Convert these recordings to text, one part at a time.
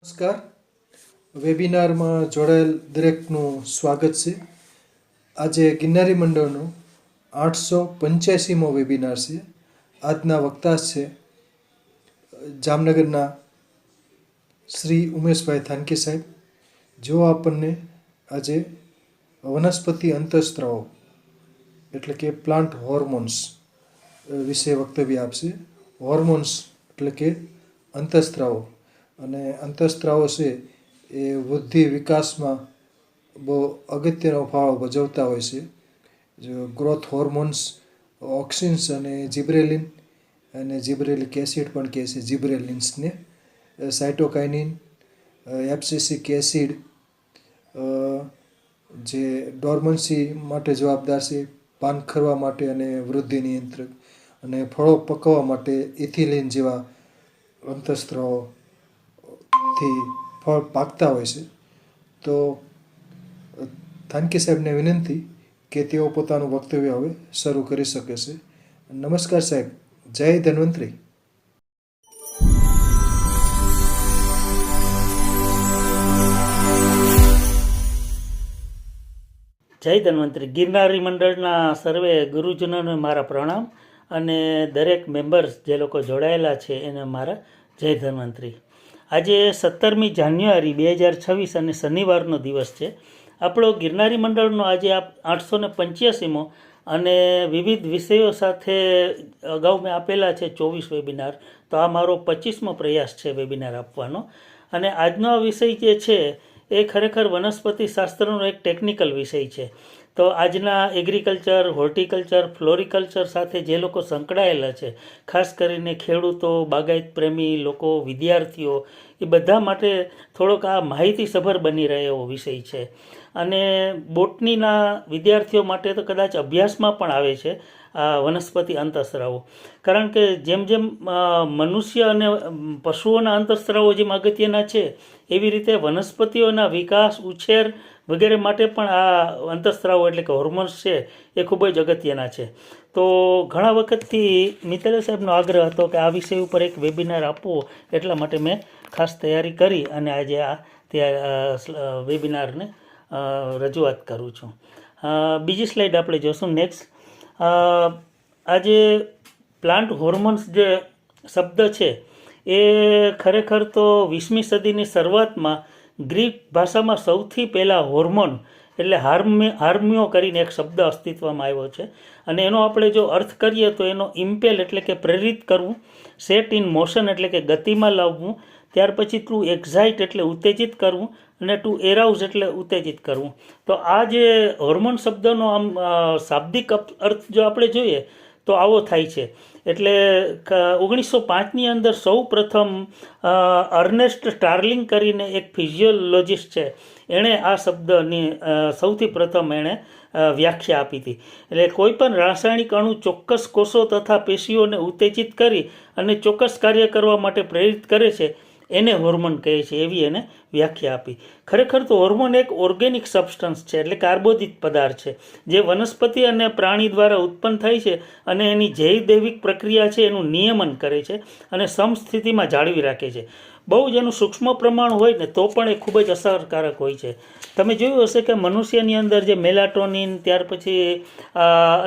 નમસ્કાર. વેબિનારમાં જોડાયેલ દરેકનું સ્વાગત છે. આજે ગિરનારી મંડળનો 885મો વેબિનાર છે. આજના વક્તા છે જામનગરના શ્રી ઉમેશભાઈ થાનકી સાહેબ. જેઓ આપણને આજે વનસ્પતિ અંતઃસ્ત્રાવો એટલે કે પ્લાન્ટ હોર્મોન્સ વિશે વક્તવ્ય આપશે. હોર્મોન્સ એટલે કે અંતઃસ્ત્રાવો, અને અંતઃસ્ત્રાવો છે એ વૃદ્ધિ વિકાસમાં બહુ અગત્યનો ફાળો ભજવતા હોય છે. જો ગ્રોથ હોર્મોન્સ, ઓક્સિન્સ અને જિબ્રેલિન અને જિબ્રેલિક એસિડ પણ કહે છે જિબ્રેલિન્સને, સાઇટોકાઇનિન, એબ્સિસિક એસિડ જે ડોર્મન્સી માટે જવાબદાર છે, પાન ખરવા માટે અને વૃદ્ધિ નિયંત્રક, અને ફળો પકવવા માટે ઇથિલિન જેવા અંતઃસ્ત્રાવો થી ફળ પાકતા હોય છે. તો થાનકી સાહેબને વિનંતી કે તેઓ પોતાનું વક્તવ્ય હવે શરૂ કરી શકે છે. નમસ્કાર સાહેબ. જય ધન્વંતરી. જય ધન્વંતરી. ગિરનારી મંડળના સર્વે ગુરુજનોને મારા પ્રણામ, અને દરેક મેમ્બર્સ જે લોકો જોડાયેલા છે એને મારા જય ધન્વંતરી. આજે 17મી જાન્યુઆરી 2026 અને શનિવારનો દિવસ છે. આપણો ગિરનારી મંડળનો આજે 885મો અને વિવિધ વિષયો સાથે અગાઉ મેં આપેલા છે 24 વેબિનાર. તો આ મારો 25મો પ્રયાસ છે વેબિનાર આપવાનો. અને આજનો આ વિષય જે છે એ ખરેખર વનસ્પતિ શાસ્ત્રનો એક ટેકનિકલ વિષય છે. તો આજના એગ્રીકલ્ચર, હોર્ટિકલ્ચર, ફ્લોરિકલ્ચર સાથે જે લોકો સંકળાયેલા છે, ખાસ કરીને ખેડૂતો, બાગાયત પ્રેમી લોકો, વિદ્યાર્થીઓ, એ બધા માટે થોડોક આ માહિતીસભર બની રહે એવો વિષય છે. અને બોટનીના વિદ્યાર્થીઓ માટે તો કદાચ અભ્યાસમાં પણ આવે છે આ વનસ્પતિ અંતઃસ્ત્રાવો. કારણ કે જેમ જેમ મનુષ્ય અને પશુઓના અંતઃસ્ત્રાવો જેમ અગત્યના છે, એવી રીતે વનસ્પતિઓના વિકાસ, ઉછેર વગેરે માટે પણ આ અંતઃસ્ત્રાવો એટલે કે હોર્મોન્સ છે એ ખૂબ જ અગત્યના છે. તો ઘણા વખતથી મિત્તલે સાહેબનો આગ્રહ હતો કે આ વિષય ઉપર એક વેબિનાર આપવો, એટલા માટે મેં ખાસ તૈયારી કરી અને આજે આ વેબિનારને રજૂઆત કરું છું. બીજી સ્લાઇડ આપણે જોશું. નેક્સ્ટ. આજે પ્લાન્ટ હોર્મોન્સ જે શબ્દ છે એ ખરેખર તો 20મી સદીની શરૂઆતમાં ગ્રીક ભાષામાં સૌથી પહેલાં હોર્મોન એટલે હાર્મિયો કરીને એક શબ્દ અસ્તિત્વમાં આવ્યો છે. અને એનો આપણે જો અર્થ કરીએ તો એનો ઇમ્પેલ એટલે કે પ્રેરિત કરવું, સેટ ઇન મોશન એટલે કે ગતિમાં લાવવું, ત્યાર પછી ટુ એક્ઝાઇટ એટલે ઉત્તેજિત કરવું, અને ટુ એરાઉઝ એટલે ઉત્તેજિત કરવું. તો આ જે હોર્મોન શબ્દનો આમ શાબ્દિક અર્થ જો આપણે જોઈએ તો આવો થાય છે. એટલે 1905ની અંદર સૌ પ્રથમ અર્નેસ્ટ સ્ટાર્લિંગ કરીને એક ફિઝિયોલોજિસ્ટ છે, એણે આ શબ્દની સૌથી પ્રથમ એણે વ્યાખ્યા આપી હતી. એટલે કોઈ પણ રાસાયણિક અણુ ચોક્કસ કોષો તથા પેશીઓને ઉત્તેજિત કરી અને ચોક્કસ કાર્ય કરવા માટે પ્રેરિત કરે છે, એને હોર્મોન કહે છે, એવી એને વ્યાખ્યા આપી. ખરેખર તો હોર્મોન એક ઓર્ગેનિક સબસ્ટન્સ છે, એટલે કાર્બોદિત પદાર્થ છે, જે વનસ્પતિ અને પ્રાણી દ્વારા ઉત્પન્ન થાય છે અને એની જૈવદૈવિક પ્રક્રિયા છે એનું નિયમન કરે છે અને સમસ્થિતિમાં જાળવી રાખે છે. બહુ જ એનું સૂક્ષ્મ પ્રમાણ હોય ને તો પણ એ ખૂબ જ અસરકારક હોય છે. તમે જોયું હશે કે મનુષ્યની અંદર જે મેલાટોનિન, ત્યાર પછી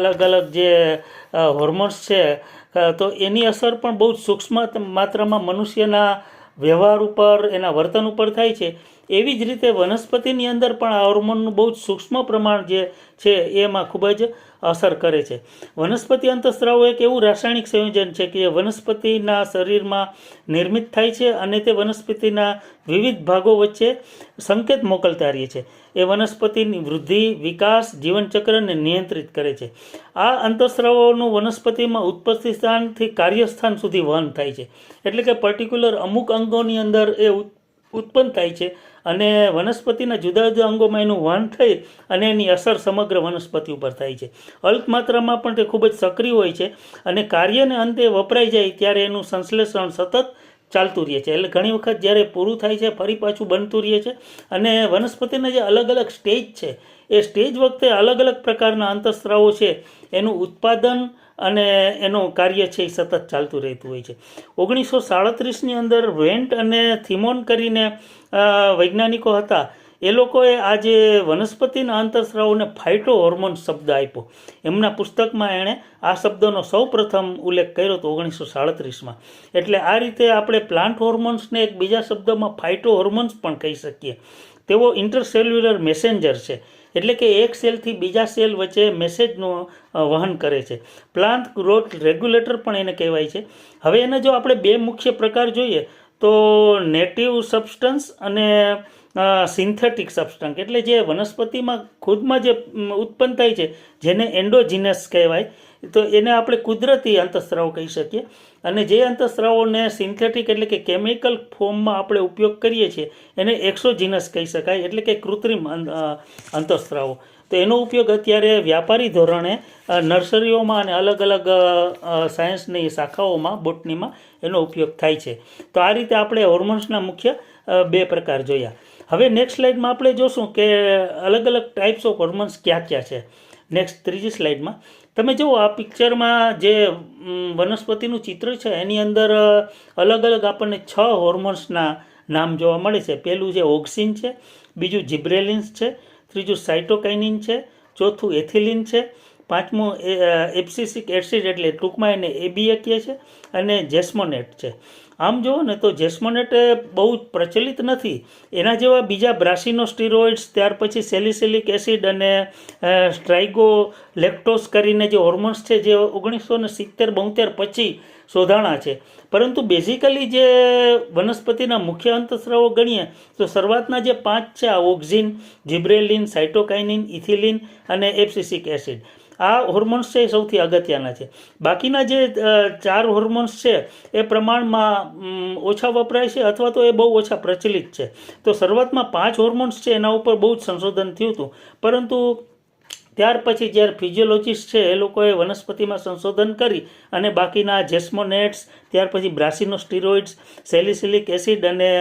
અલગ અલગ જે હોર્મોન્સ છે, તો એની અસર પણ બહુ જ સૂક્ષ્મ માત્રામાં મનુષ્યના વ્યવહાર ઉપર, એના વર્તન ઉપર થાય છે. એવી જ રીતે વનસ્પતિની અંદર પણ આ હોર્મોનનું બહુ જ સૂક્ષ્મ પ્રમાણ જે છે એમાં ખૂબ જ અસર કરે છે. વનસ્પતિ અંતઃસ્ત્રાવો એક એવું રાસાયણિક સંયોજન છે કે જે વનસ્પતિના શરીરમાં નિર્મિત થાય છે અને તે વનસ્પતિના વિવિધ ભાગો વચ્ચે સંકેત મોકલતા રહે છે. એ વનસ્પતિની વૃદ્ધિ, વિકાસ, જીવનચક્રને નિયંત્રિત કરે છે. આ અંતઃસ્ત્રાવોનું વનસ્પતિમાં ઉત્પત્તિ સ્થાનથી કાર્યસ્થાન સુધી વહન થાય છે. એટલે કે પર્ટિક્યુલર અમુક અંગોની અંદર એ ઉત્પન્ન થાય છે અને વનસ્પતિના જુદા જુદા અંગોમાં એનું વહન થઈ અને એની અસર સમગ્ર વનસ્પતિ ઉપર થાય છે. અલ્પ માત્રામાં પણ તે ખૂબ જ સક્રિય હોય છે અને કાર્યને અંતે વપરાઈ જાય ત્યારે એનું સંશ્લેષણ સતત ચાલતું રહે છે. એટલે ઘણી વખત જ્યારે પૂરું થાય છે ફરી પાછું બનતું રહે છે. અને વનસ્પતિના જે અલગ અલગ સ્ટેજ છે એ સ્ટેજ વખતે અલગ અલગ પ્રકારના અંતઃસ્ત્રાવો છે એનું ઉત્પાદન અને એનું કાર્ય છે એ સતત ચાલતું રહેતું હોય છે. 1937ની અંદર વેન્ટ અને થિમોન કરીને વૈજ્ઞાનિકો હતા. એ લોકોએ આ જે વનસ્પતિના અંતઃસ્રાવોને ફાઇટો હોર્મોન શબ્દ આપ્યો. એમના પુસ્તકમાં એણે આ શબ્દનો સૌ પ્રથમ ઉલ્લેખ કર્યો હતો 1937માં. એટલે આ રીતે આપણે પ્લાન્ટ હોર્મોન્સને એક બીજા શબ્દમાં ફાઇટો હોર્મોન્સ પણ કહી શકીએ. તેઓ ઇન્ટરસેલ્યુલર મેસેન્જર છે, એટલે કે એક સેલથી બીજા સેલ વચ્ચે મેસેજનું વહન કરે છે. પ્લાન્ટ ગ્રોથ રેગ્યુલેટર પણ એને કહેવાય છે. હવે એને જો આપણે બે મુખ્ય પ્રકાર જોઈએ તો નેટિવ સબસ્ટન્સ અને સિન્થેટિક સબસ્ટન્સ, એટલે જે વનસ્પતિમાં ખુદમાં જે ઉત્પન્ન થાય છે જેને એન્ડોજીનસ કહેવાય, તો એને આપણે કુદરતી અંતઃસ્રાવ કહી શકીએ. અને જે અંતઃસ્રાવોને સિન્થેટિક એટલે કે કેમિકલ ફોર્મમાં આપણે ઉપયોગ કરીએ છીએ એને એક્સોજીનસ કહી શકાય, એટલે કે કૃત્રિમ અંતઃસ્રાવો. તો એનો ઉપયોગ અત્યારે વ્યાપારી ધોરણે નર્સરીઓમાં અને અલગ અલગ સાયન્સની શાખાઓમાં, બોટનીમાં એનો ઉપયોગ થાય છે. તો આ રીતે આપણે હોર્મોન્સના મુખ્ય બે પ્રકાર જોયા. હવે નેક્સ્ટ સ્લાઇડમાં આપણે જોશું કે અલગ અલગ ટાઈપ્સ ઓફ હોર્મોન્સ ક્યાં ક્યાં છે. નેક્સ્ટ ત્રીજી સ્લાઇડમાં તમે જુઓ, આ પિક્ચરમાં જે વનસ્પતિનું ચિત્ર છે એની અંદર અલગ અલગ આપણને 6 હોર્મોન્સના નામ જોવા મળે છે. પહેલું જે ઓક્સિન છે, બીજું જિબ્રેલિન્સ છે, ત્રીજું સાઇટોકાઇનિન છે, ચોથું એથિલિન છે, પાંચમું એબ્સિસિક એસિડ એટલે ટૂંકમાં એને એબીએ કહે છે, અને જેસ્મોનેટ છે. આમ જુઓ ને તો જેસ્મોનેટ બહુ પ્રચલિત નથી. એના જેવા બીજા બ્રાસિનોસ્ટીરોઇડ્સ, ત્યાર પછી સેલિસિલિક એસિડ અને સ્ટ્રાઇગોલેક્ટોઝ કરીને જે હોર્મોન્સ છે જે 1970-72 પછી શોધાણા છે. પરંતુ બેઝિકલી જે વનસ્પતિના મુખ્ય અંતઃસ્રાવો ગણીએ તો શરૂઆતના જે 5 છે, આ ઓક્સિન, જિબ્રેલિન, સાઇટોકાઇનિન, ઇથિલિન અને એબ્સિસિક એસિડ, આ હોર્મોન્સ છે એ સૌથી અગત્યના છે. બાકીના જે 4 હોર્મોન્સ છે એ પ્રમાણમાં ઓછા વપરાય છે અથવા તો એ બહુ ઓછા પ્રચલિત છે. તો શરૂઆતમાં 5 હોર્મોન્સ છે એના ઉપર બહુ જ સંશોધન થયું હતું, પરંતુ ત્યાર પછી જ્યારે ફિઝિયોલોજીસ્ટ છે એ લોકોએ વનસ્પતિમાં સંશોધન કરી અને બાકીના જેસ્મોનેટ્સ, ત્યાર પછી બ્રાસિનોસ્ટીરોઇડ્સ, સેલિસિલિક એસિડ અને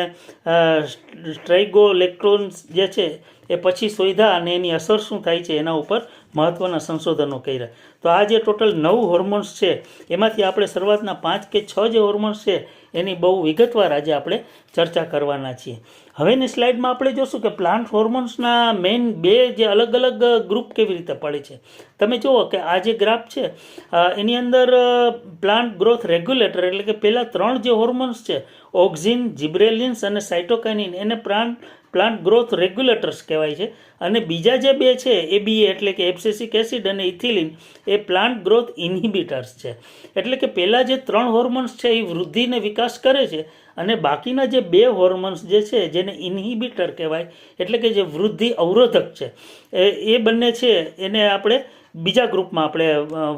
સ્ટ્રાઇગોલેક્ટોન્સ જે છે એ પછી શોધ્યા અને એની અસર શું થાય છે એના ઉપર મહત્ત્વના સંશોધનો કર્યા. તો આ જે ટોટલ 9 હોર્મોન્સ છે એમાંથી આપણે શરૂઆતના 5 કે 6 જે હોર્મોન્સ છે એની બહુ વિગતવાર આજે આપણે ચર્ચા કરવાના છીએ. હવેની સ્લાઇડમાં આપણે જોશું કે પ્લાન્ટ હોર્મોન્સના મેઇન 2 જે અલગ અલગ ગ્રુપ કેવી રીતે પડે છે. તમે જુઓ કે આ જે ગ્રાફ છે એની અંદર પ્લાન્ટ ગ્રોથ રેગ્યુલેટર એટલે કે પહેલાં 3 જે હોર્મોન્સ છે, ઓક્સિન, જિબ્રેલિન્સ અને સાઇટોકાઇનિન, એને પ્લાન્ટ ગ્રોથ રેગ્યુલેટર્સ કહેવાય છે. અને બીજા જે 2 છે, એબીએ એટલે કે એબ્સિસિક એસિડ અને ઇથિલિન, એ પ્લાન્ટ ગ્રોથ ઇન્હિબિટર્સ છે. એટલે કે પહેલાં જે 3 હોર્મોન્સ છે એ વૃદ્ધિને વિકાસ કરે છે અને બાકીના જે 2 હોર્મોન્સ જે છે જેને ઇન્હિબિટર કહેવાય, એટલે કે જે વૃદ્ધિ અવરોધક છે, એ બંને છે એને આપણે બીજા ગ્રુપમાં આપણે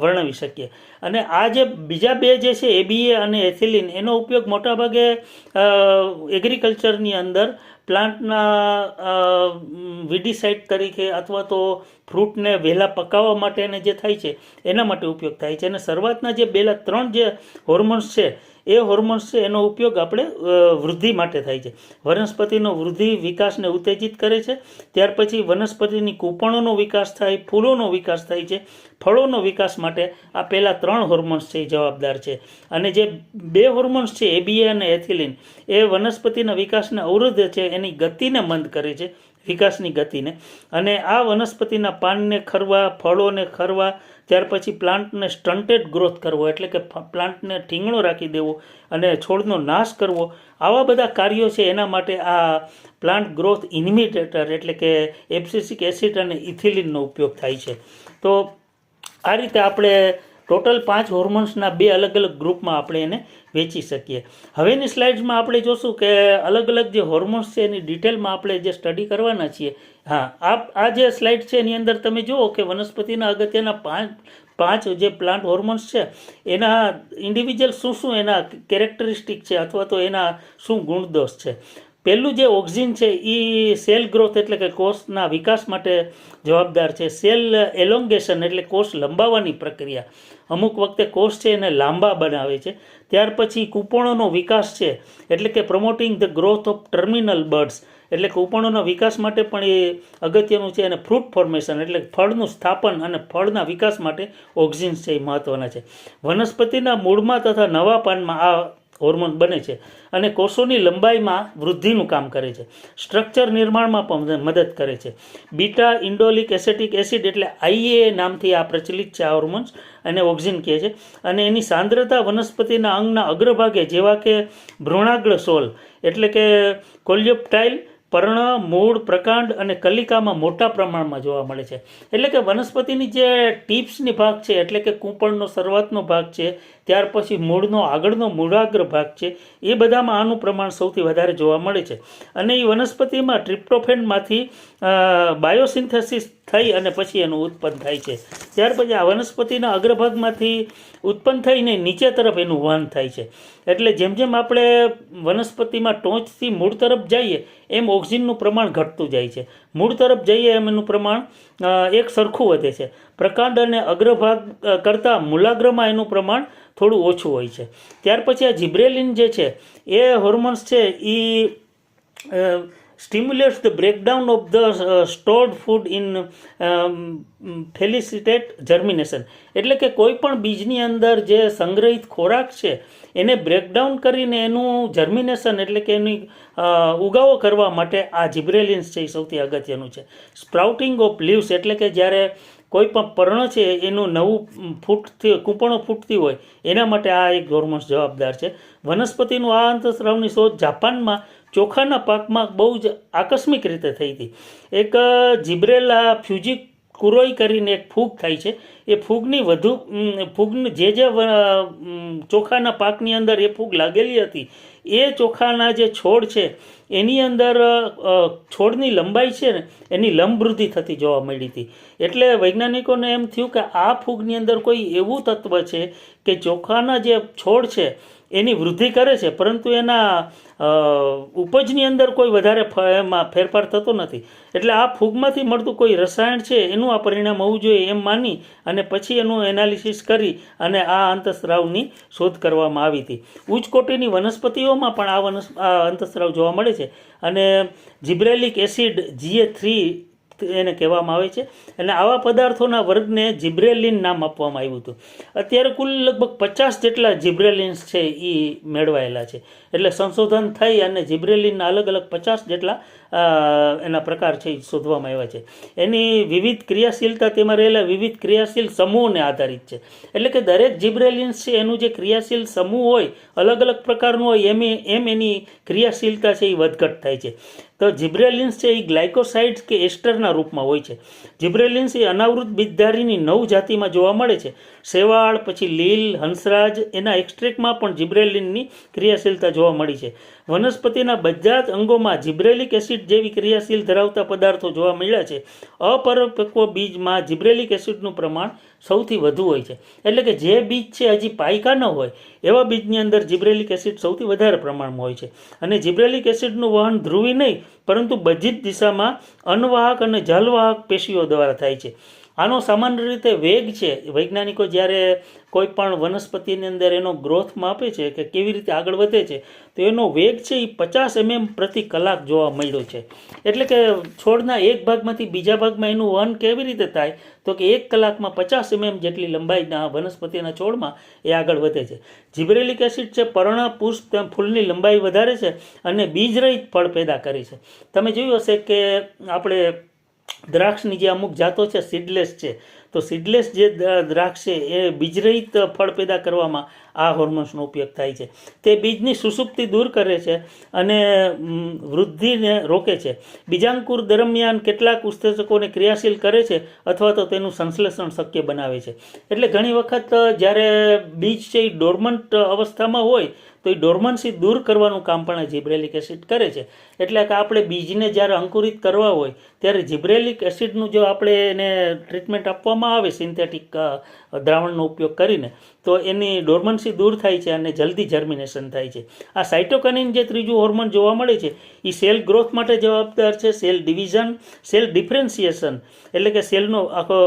વર્ણવી શકીએ. અને આ જે બીજા 2 જે છે, એબીએ અને એથિલિન, એનો ઉપયોગ મોટાભાગે એગ્રીકલ્ચરની અંદર પ્લાન્ટના વિડીસાઇડ તરીકે અથવા તો ફ્રૂટને વહેલા પકાવવા માટેને જે થાય છે એના માટે ઉપયોગ થાય છે. અને શરૂઆતના જે 3 જે હોર્મોન્સ છે એ હોર્મોન્સ છે એનો ઉપયોગ આપણે વૃદ્ધિ માટે થાય છે. વનસ્પતિનો વૃદ્ધિ વિકાસને ઉત્તેજિત કરે છે. ત્યાર પછી વનસ્પતિની કૂંપણોનો વિકાસ થાય, ફૂલોનો વિકાસ થાય છે, ફળોનો વિકાસ માટે આ પહેલાં 3 હોર્મોન્સ છે એ જવાબદાર છે. અને જે 2 હોર્મોન્સ છે, એબીએ અને એથિલિન, એ વનસ્પતિના વિકાસને અવરોધે છે, એની ગતિને મંદ કરે છે, વિકાસની ગતિને. અને આ વનસ્પતિના પાનને ખરવા, ફળોને ખરવા, ત્યાર પછી પ્લાન્ટને સ્ટન્ટેડ ગ્રોથ કરવો એટલે કે પ્લાન્ટને ઠીંગણો રાખી દેવો અને છોડનો નાશ કરવો, આવા બધા કાર્યો છે એના માટે આ પ્લાન્ટ ગ્રોથ ઇન્હિબિટર એટલે કે એબ્સિસિક એસિડ અને ઇથિલિનનો ઉપયોગ થાય છે. તો આ રીતે આપણે ટોટલ 5 હોર્મોન્સના 2 અલગ અલગ ગ્રુપમાં આપણે એને વેચી શકીએ. હવેની સ્લાઇડ્સમાં આપણે જોશું કે અલગ અલગ જે હોર્મોન્સ છે એની ડિટેલમાં આપણે જે સ્ટડી કરવાના છીએ. આ જે સ્લાઇડ છે એની અંદર તમે જુઓ કે વનસ્પતિના અગત્યના 5 જે પ્લાન્ટ હોર્મોન્સ છે એના ઇન્ડિવિજ્યુઅલ શું એના કેરેક્ટરિસ્ટિક છે અથવા તો એના શું ગુણદોષ છે. પહેલું જે ઓક્સિન છે એ સેલ ગ્રોથ એટલે કે કોષના વિકાસ માટે જવાબદાર છે. સેલ એલોંગેશન એટલે કોષ લંબાવવાની પ્રક્રિયા, અમુક વખતે કોષ છે એને લાંબા બનાવે છે. ત્યાર પછી કૂંપણોનો વિકાસ છે એટલે કે promoting the growth of terminal birds એટલે કૂંપણોના વિકાસ માટે પણ એ અગત્યનું છે. અને ફ્રૂટ ફોર્મેશન એટલે ફળનું સ્થાપન અને ફળના વિકાસ માટે ઓક્સિન્સ છે એ મહત્ત્વના છે. વનસ્પતિના મૂળમાં તથા નવા પાનમાં આ હોર્મોન બને છે અને કોષોની લંબાઈમાં વૃદ્ધિનું કામ કરે છે. સ્ટ્રક્ચર નિર્માણમાં પણ મદદ કરે છે. બીટા ઇન્ડોલિક એસેટિક એસિડ એટલે IA નામથી આ પ્રચલિત છે આ હોર્મોન્સ, અને ઓક્સિન કહે છે. અને એની સાંદ્રતા વનસ્પતિના અંગના અગ્રભાગે જેવા કે ભ્રૂણાગ્ર સોલ એટલે કે કોલ્યોપ્ટાઇલ, પર્ણ, મૂળ, પ્રકાંડ અને કલિકામાં મોટા પ્રમાણમાં જોવા મળે છે. એટલે કે વનસ્પતિની જે ટીપ્સની ભાગ છે એટલે કે કૂંપણનો શરૂઆતનો ભાગ છે, ત્યાર પછી મૂળનો આગળનો મૂળાગ્ર ભાગ છે, એ બધામાં આનું પ્રમાણ સૌથી વધારે જોવા મળે છે. અને એ વનસ્પતિમાં ટ્રિપ્ટોફેનમાંથી બાયોસિન્થેસિસ થઈ અને પછી એનું ઉત્પન્ન થાય છે. ત્યાર પછી આ વનસ્પતિના અગ્રભાગમાંથી ઉત્પન્ન થઈને નીચે તરફ એનું વહન થાય છે. એટલે જેમ જેમ આપણે વનસ્પતિમાં ટોચથી મૂળ તરફ જઈએ એમ ઓક્સિનનું પ્રમાણ ઘટતું જાય છે. મૂળ તરફ જઈએ એમ એનું પ્રમાણ એક સરખું વધે છે. પ્રકાંડ અને અગ્રભાગ કરતાં મૂલાગ્રમાં એનું પ્રમાણ થોડું ઓછું હોય છે. ત્યાર પછી આ જિબ્રેલિન જે છે એ હોર્મોન્સ છે એ stimulates the breakdown of the stored food in facilitate germination એટલે કે કોઈ પણ બીજની અંદર જે સંગ્રહિત ખોરાક છે એને બ્રેકડાઉન કરીને એનું જર્મિનેશન એટલે કે એની ઉગાવો કરવા માટે આ જિબ્રેલિન્સ છે એ સૌથી અગત્યનું છે. સ્પ્રાઉટિંગ ઓફ લીવ્સ એટલે કે જ્યારે કોઈ પણ પર્ણ છે એનું નવું કૂંપણો ફૂટતી હોય એના માટે આ એક હોર્મોન્સ જવાબદાર છે. વનસ્પતિનું આ અંતઃસ્રાવની શોધ જાપાનમાં ચોખાના પાકમાં બહુ જ આકસ્મિક રીતે થઈ હતી. એક જિબ્રેલા ફ્યુજીકુરોઈ કરીને એક ફૂગ થાય છે. એ ફૂગની જે ચોખાના પાકની અંદર એ ફૂગ લાગેલી હતી એ ચોખાના જે છોડ છે એની અંદર છોડની લંબાઈ છે ને એની લંબવૃદ્ધિ થતી જોવા મળી હતી. એટલે વૈજ્ઞાનિકોને એમ થયું કે આ ફૂગની અંદર કોઈ એવું તત્વ છે કે ચોખાના જે છોડ છે એની વૃદ્ધિ કરે છે, પરંતુ એના ઉપજની અંદર કોઈ વધારે એમાં ફેરફાર થતો નથી. એટલે આ ફૂગમાંથી મળતું કોઈ રસાયણ છે એનું આ પરિણામ હોવું જોઈએ એમ માની અને પછી એનું એનાલિસિસ કરી અને આ અંતઃસ્રાવની શોધ કરવામાં આવી હતી. ઉચ્ચ કોટીની વનસ્પતિઓમાં પણ આ અંતઃસ્રાવ જોવા મળે છે. અને જિબ્રેલિક એસિડ GA3 એને કહેવામાં આવે છે. અને આવા પદાર્થોના વર્ગને જિબ્રેલિન નામ આપવામાં આવ્યું હતું. અત્યારે કુલ લગભગ 50 જેટલા જિબ્રેલિન્સ છે એ મેળવાયેલા છે. એટલે સંશોધન થઈ અને જિબ્રેલિનના અલગ અલગ 50 જેટલા એના પ્રકાર છે એ શોધવામાં આવ્યા છે. એની વિવિધ ક્રિયાશીલતા તેમાં રહેલા વિવિધ ક્રિયાશીલ સમૂહને આધારિત છે. એટલે કે દરેક જિબ્રેલિન્સ છે એનું જે ક્રિયાશીલ સમૂહ હોય અલગ અલગ પ્રકારનું હોય એમ એની ક્રિયાશીલતા છે એ વધઘટ થાય છે. તો જિબ્રેલિન્સ છે એ ગ્લાયકોસાઇડ્સ કે એસ્ટરના રૂપમાં હોય છે. જિબ્રેલિન્સ એ અનાવૃત બીજધારીની 9 જાતિમાં જોવા મળે છે. શેવાળ, પછી લીલ, હંસરાજ એના એક્સ્ટ્રેક્ટમાં પણ જિબ્રેલિનની ક્રિયાશીલતા જોવા મળી છે. વનસ્પતિના બધા જ અંગોમાં જિબ્રેલિક એસિડ જેવી ક્રિયાશીલ ધરાવતા પદાર્થો જોવા મળ્યા છે. અપરિપક્વ બીજમાં જિબ્રેલિક એસિડનું પ્રમાણ સૌથી વધુ હોય છે. એટલે કે જે બીજ છે હજી પાયકા ન હોય એવા બીજની અંદર જિબ્રેલિક એસિડ સૌથી વધારે પ્રમાણમાં હોય છે. અને જિબ્રેલિક એસિડનું વહન ધ્રુવી નહીં પરંતુ બધી જ દિશામાં અનવાહક અને જલવાહક પેશીઓ દ્વારા થાય છે. આનો સામાન્ય રીતે વેગ છે, વૈજ્ઞાનિકો જ્યારે કોઈ પણ વનસ્પતિની અંદર એનો ગ્રોથ માપે છે કે કેવી રીતે આગળ વધે છે તો એનો વેગ છે એ 50 mm પ્રતિ કલાક જોવા મળ્યો છે. એટલે કે છોડના એક ભાગમાંથી બીજા ભાગમાં એનું વહન કેવી રીતે થાય તો કે 1 કલાકમાં 50 mm જેટલી લંબાઈના વનસ્પતિના છોડમાં એ આગળ વધે છે. જિબ્રેલિક એસિડ છે પર્ણ, પુષ્પ, ફૂલની લંબાઈ વધારે છે અને બીજરહિત ફળ પેદા કરે છે. તમે જોયું હશે કે આપણે દ્રાક્ષની જે અમુક જાતો છે સીડલેસ છે, તો સીડલેસ જે દ્રાક્ષ છે એ બીજરહિત ફળ પેદા કરવામાં આ હોર્મોન્સનો ઉપયોગ થાય છે. તે બીજની સુષુપ્તિ દૂર કરે છે અને વૃદ્ધિને રોકે છે. બીજાંકુર દરમિયાન કેટલાક ઉત્સેચકોને ક્રિયાશીલ કરે છે અથવા તો તેનું સંશ્લેષણ શક્ય બનાવે છે. એટલે ઘણી વખત જ્યારે બીજ છે એ ડોર્મન્ટ અવસ્થામાં હોય તો એ ડોર્મન્સી દૂર કરવાનું કામ પણ જિબ્રેલિક એસિડ કરે છે. એટલે કે આપણે બીજને જ્યારે અંકુરિત કરવા હોય ત્યારે જિબ્રેલિક એસિડનું જો આપણે એને ટ્રીટમેન્ટ આપવામાં આવે સિન્થેટિક દ્રાવણનો ઉપયોગ કરીને તો એની ડોર્મન્સી દૂર થાય છે અને જલ્દી જર્મિનેશન થાય છે. આ સાઇટોકાઇનિન જે ત્રીજું હોર્મોન જોવા મળે છે એ સેલ ગ્રોથ માટે જવાબદાર છે, સેલ ડિવિઝન, સેલ ડિફરન્સિએશન એટલે કે સેલનો આખો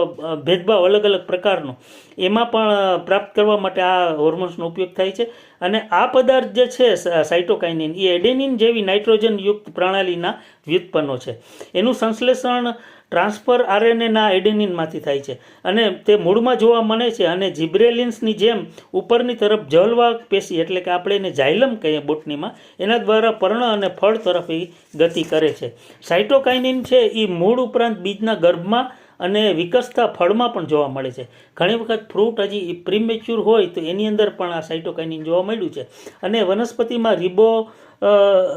ભેદભાવ અલગ અલગ પ્રકારનો એમાં પણ પ્રાપ્ત કરવા માટે આ હોર્મોન્સનો ઉપયોગ થાય છે. અને આ પદાર્થ જે છે સાઇટોકાઇનિન એ એડેનિન જેવી નાઇટ્રોજન યુક્ત પ્રણાલીના વ્યુત્પન્નો છે. એનું સંશ્લેષણ ટ્રાન્સફર આરએનએના એડેનિનમાંથી થાય છે અને તે મૂળમાં જોવા મળે છે અને જિબ્રેલિન્સની જેમ ઉપરની તરફ જલવાહક પેશી એટલે કે આપણે એને ઝાયલમ કહીએ બોટનીમાં એના દ્વારા પર્ણ અને ફળ તરફ એ ગતિ કરે છે. સાઇટોકાઇનિન છે એ મૂળ ઉપરાંત બીજના ગર્ભમાં અને વિકસતા ફળમાં પણ જોવા મળે છે. ઘણી વખત ફ્રૂટ હજી પ્રીમેચ્યોર હોય તો એની અંદર પણ આ સાઇટોકાઇનિન જોવા મળ્યું છે અને વનસ્પતિમાં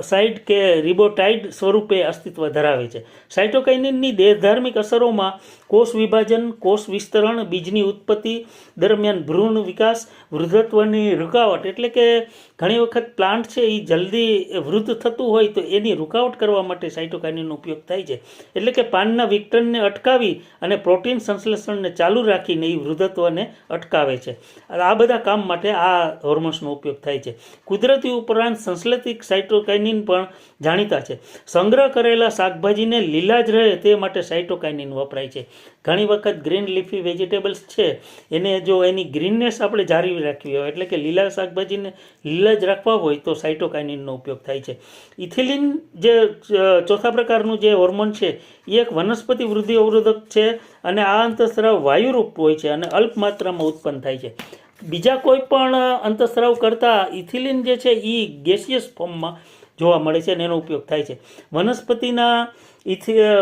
સાઇડ કે રિબોટાઇડ સ્વરૂપે અસ્તિત્વ ધરાવે છે. સાઇટોકાઇનિનની દેહધાર્મિક અસરોમાં કોષ વિભાજન, કોષ વિસ્તરણ, બીજની ઉત્પત્તિ દરમિયાન ભ્રૂણ વિકાસ, વૃદ્ધત્વની રૂકાવટ એટલે કે ઘણી વખત પ્લાન્ટ છે એ જલ્દી વૃદ્ધ થતું હોય તો એની રૂકાવટ કરવા માટે સાઇટોકાઇનિનનો ઉપયોગ થાય છે. એટલે કે પાનના વિઘટનને અટકાવી અને પ્રોટીન સંશ્લેષણને ચાલુ રાખીને એ વૃદ્ધત્વને અટકાવે છે. આ બધા કામ માટે આ હોર્મોન્સનો ઉપયોગ થાય છે. કુદરતી ઉપરાંત સંશ્લેષિત સાઇટોકાઇનિન પણ જાણીતા છે. સંગ્રહ કરેલા શાકભાજીને લીલા જ રહે તે માટે સાઇટોકાઇનિન વપરાય છે. ઘણી વખત ગ્રીન લીફી વેજીટેબલ્સ છે એને જો એની ગ્રીનનેસ આપણે જાળવી રાખવી હોય એટલે કે લીલા શાકભાજીને લીલા જ રાખવા હોય તો સાઇટોકાઇનિનનો ઉપયોગ થાય છે. ઇથિલિન જે ચોથા પ્રકારનું જે હોર્મોન છે એ એક વનસ્પતિ વૃદ્ધિ અવરોધક છે અને આ અંતઃસ્રાવ વાયુરૂપ હોય છે અને અલ્પ માત્રામાં ઉત્પન્ન થાય છે. બીજા કોઈ પણ અંતઃસ્રાવ કરતાં ઇથિલિન જે છે એ ગેસિયસ ફોર્મમાં જોવા મળે છે અને એનો ઉપયોગ થાય છે.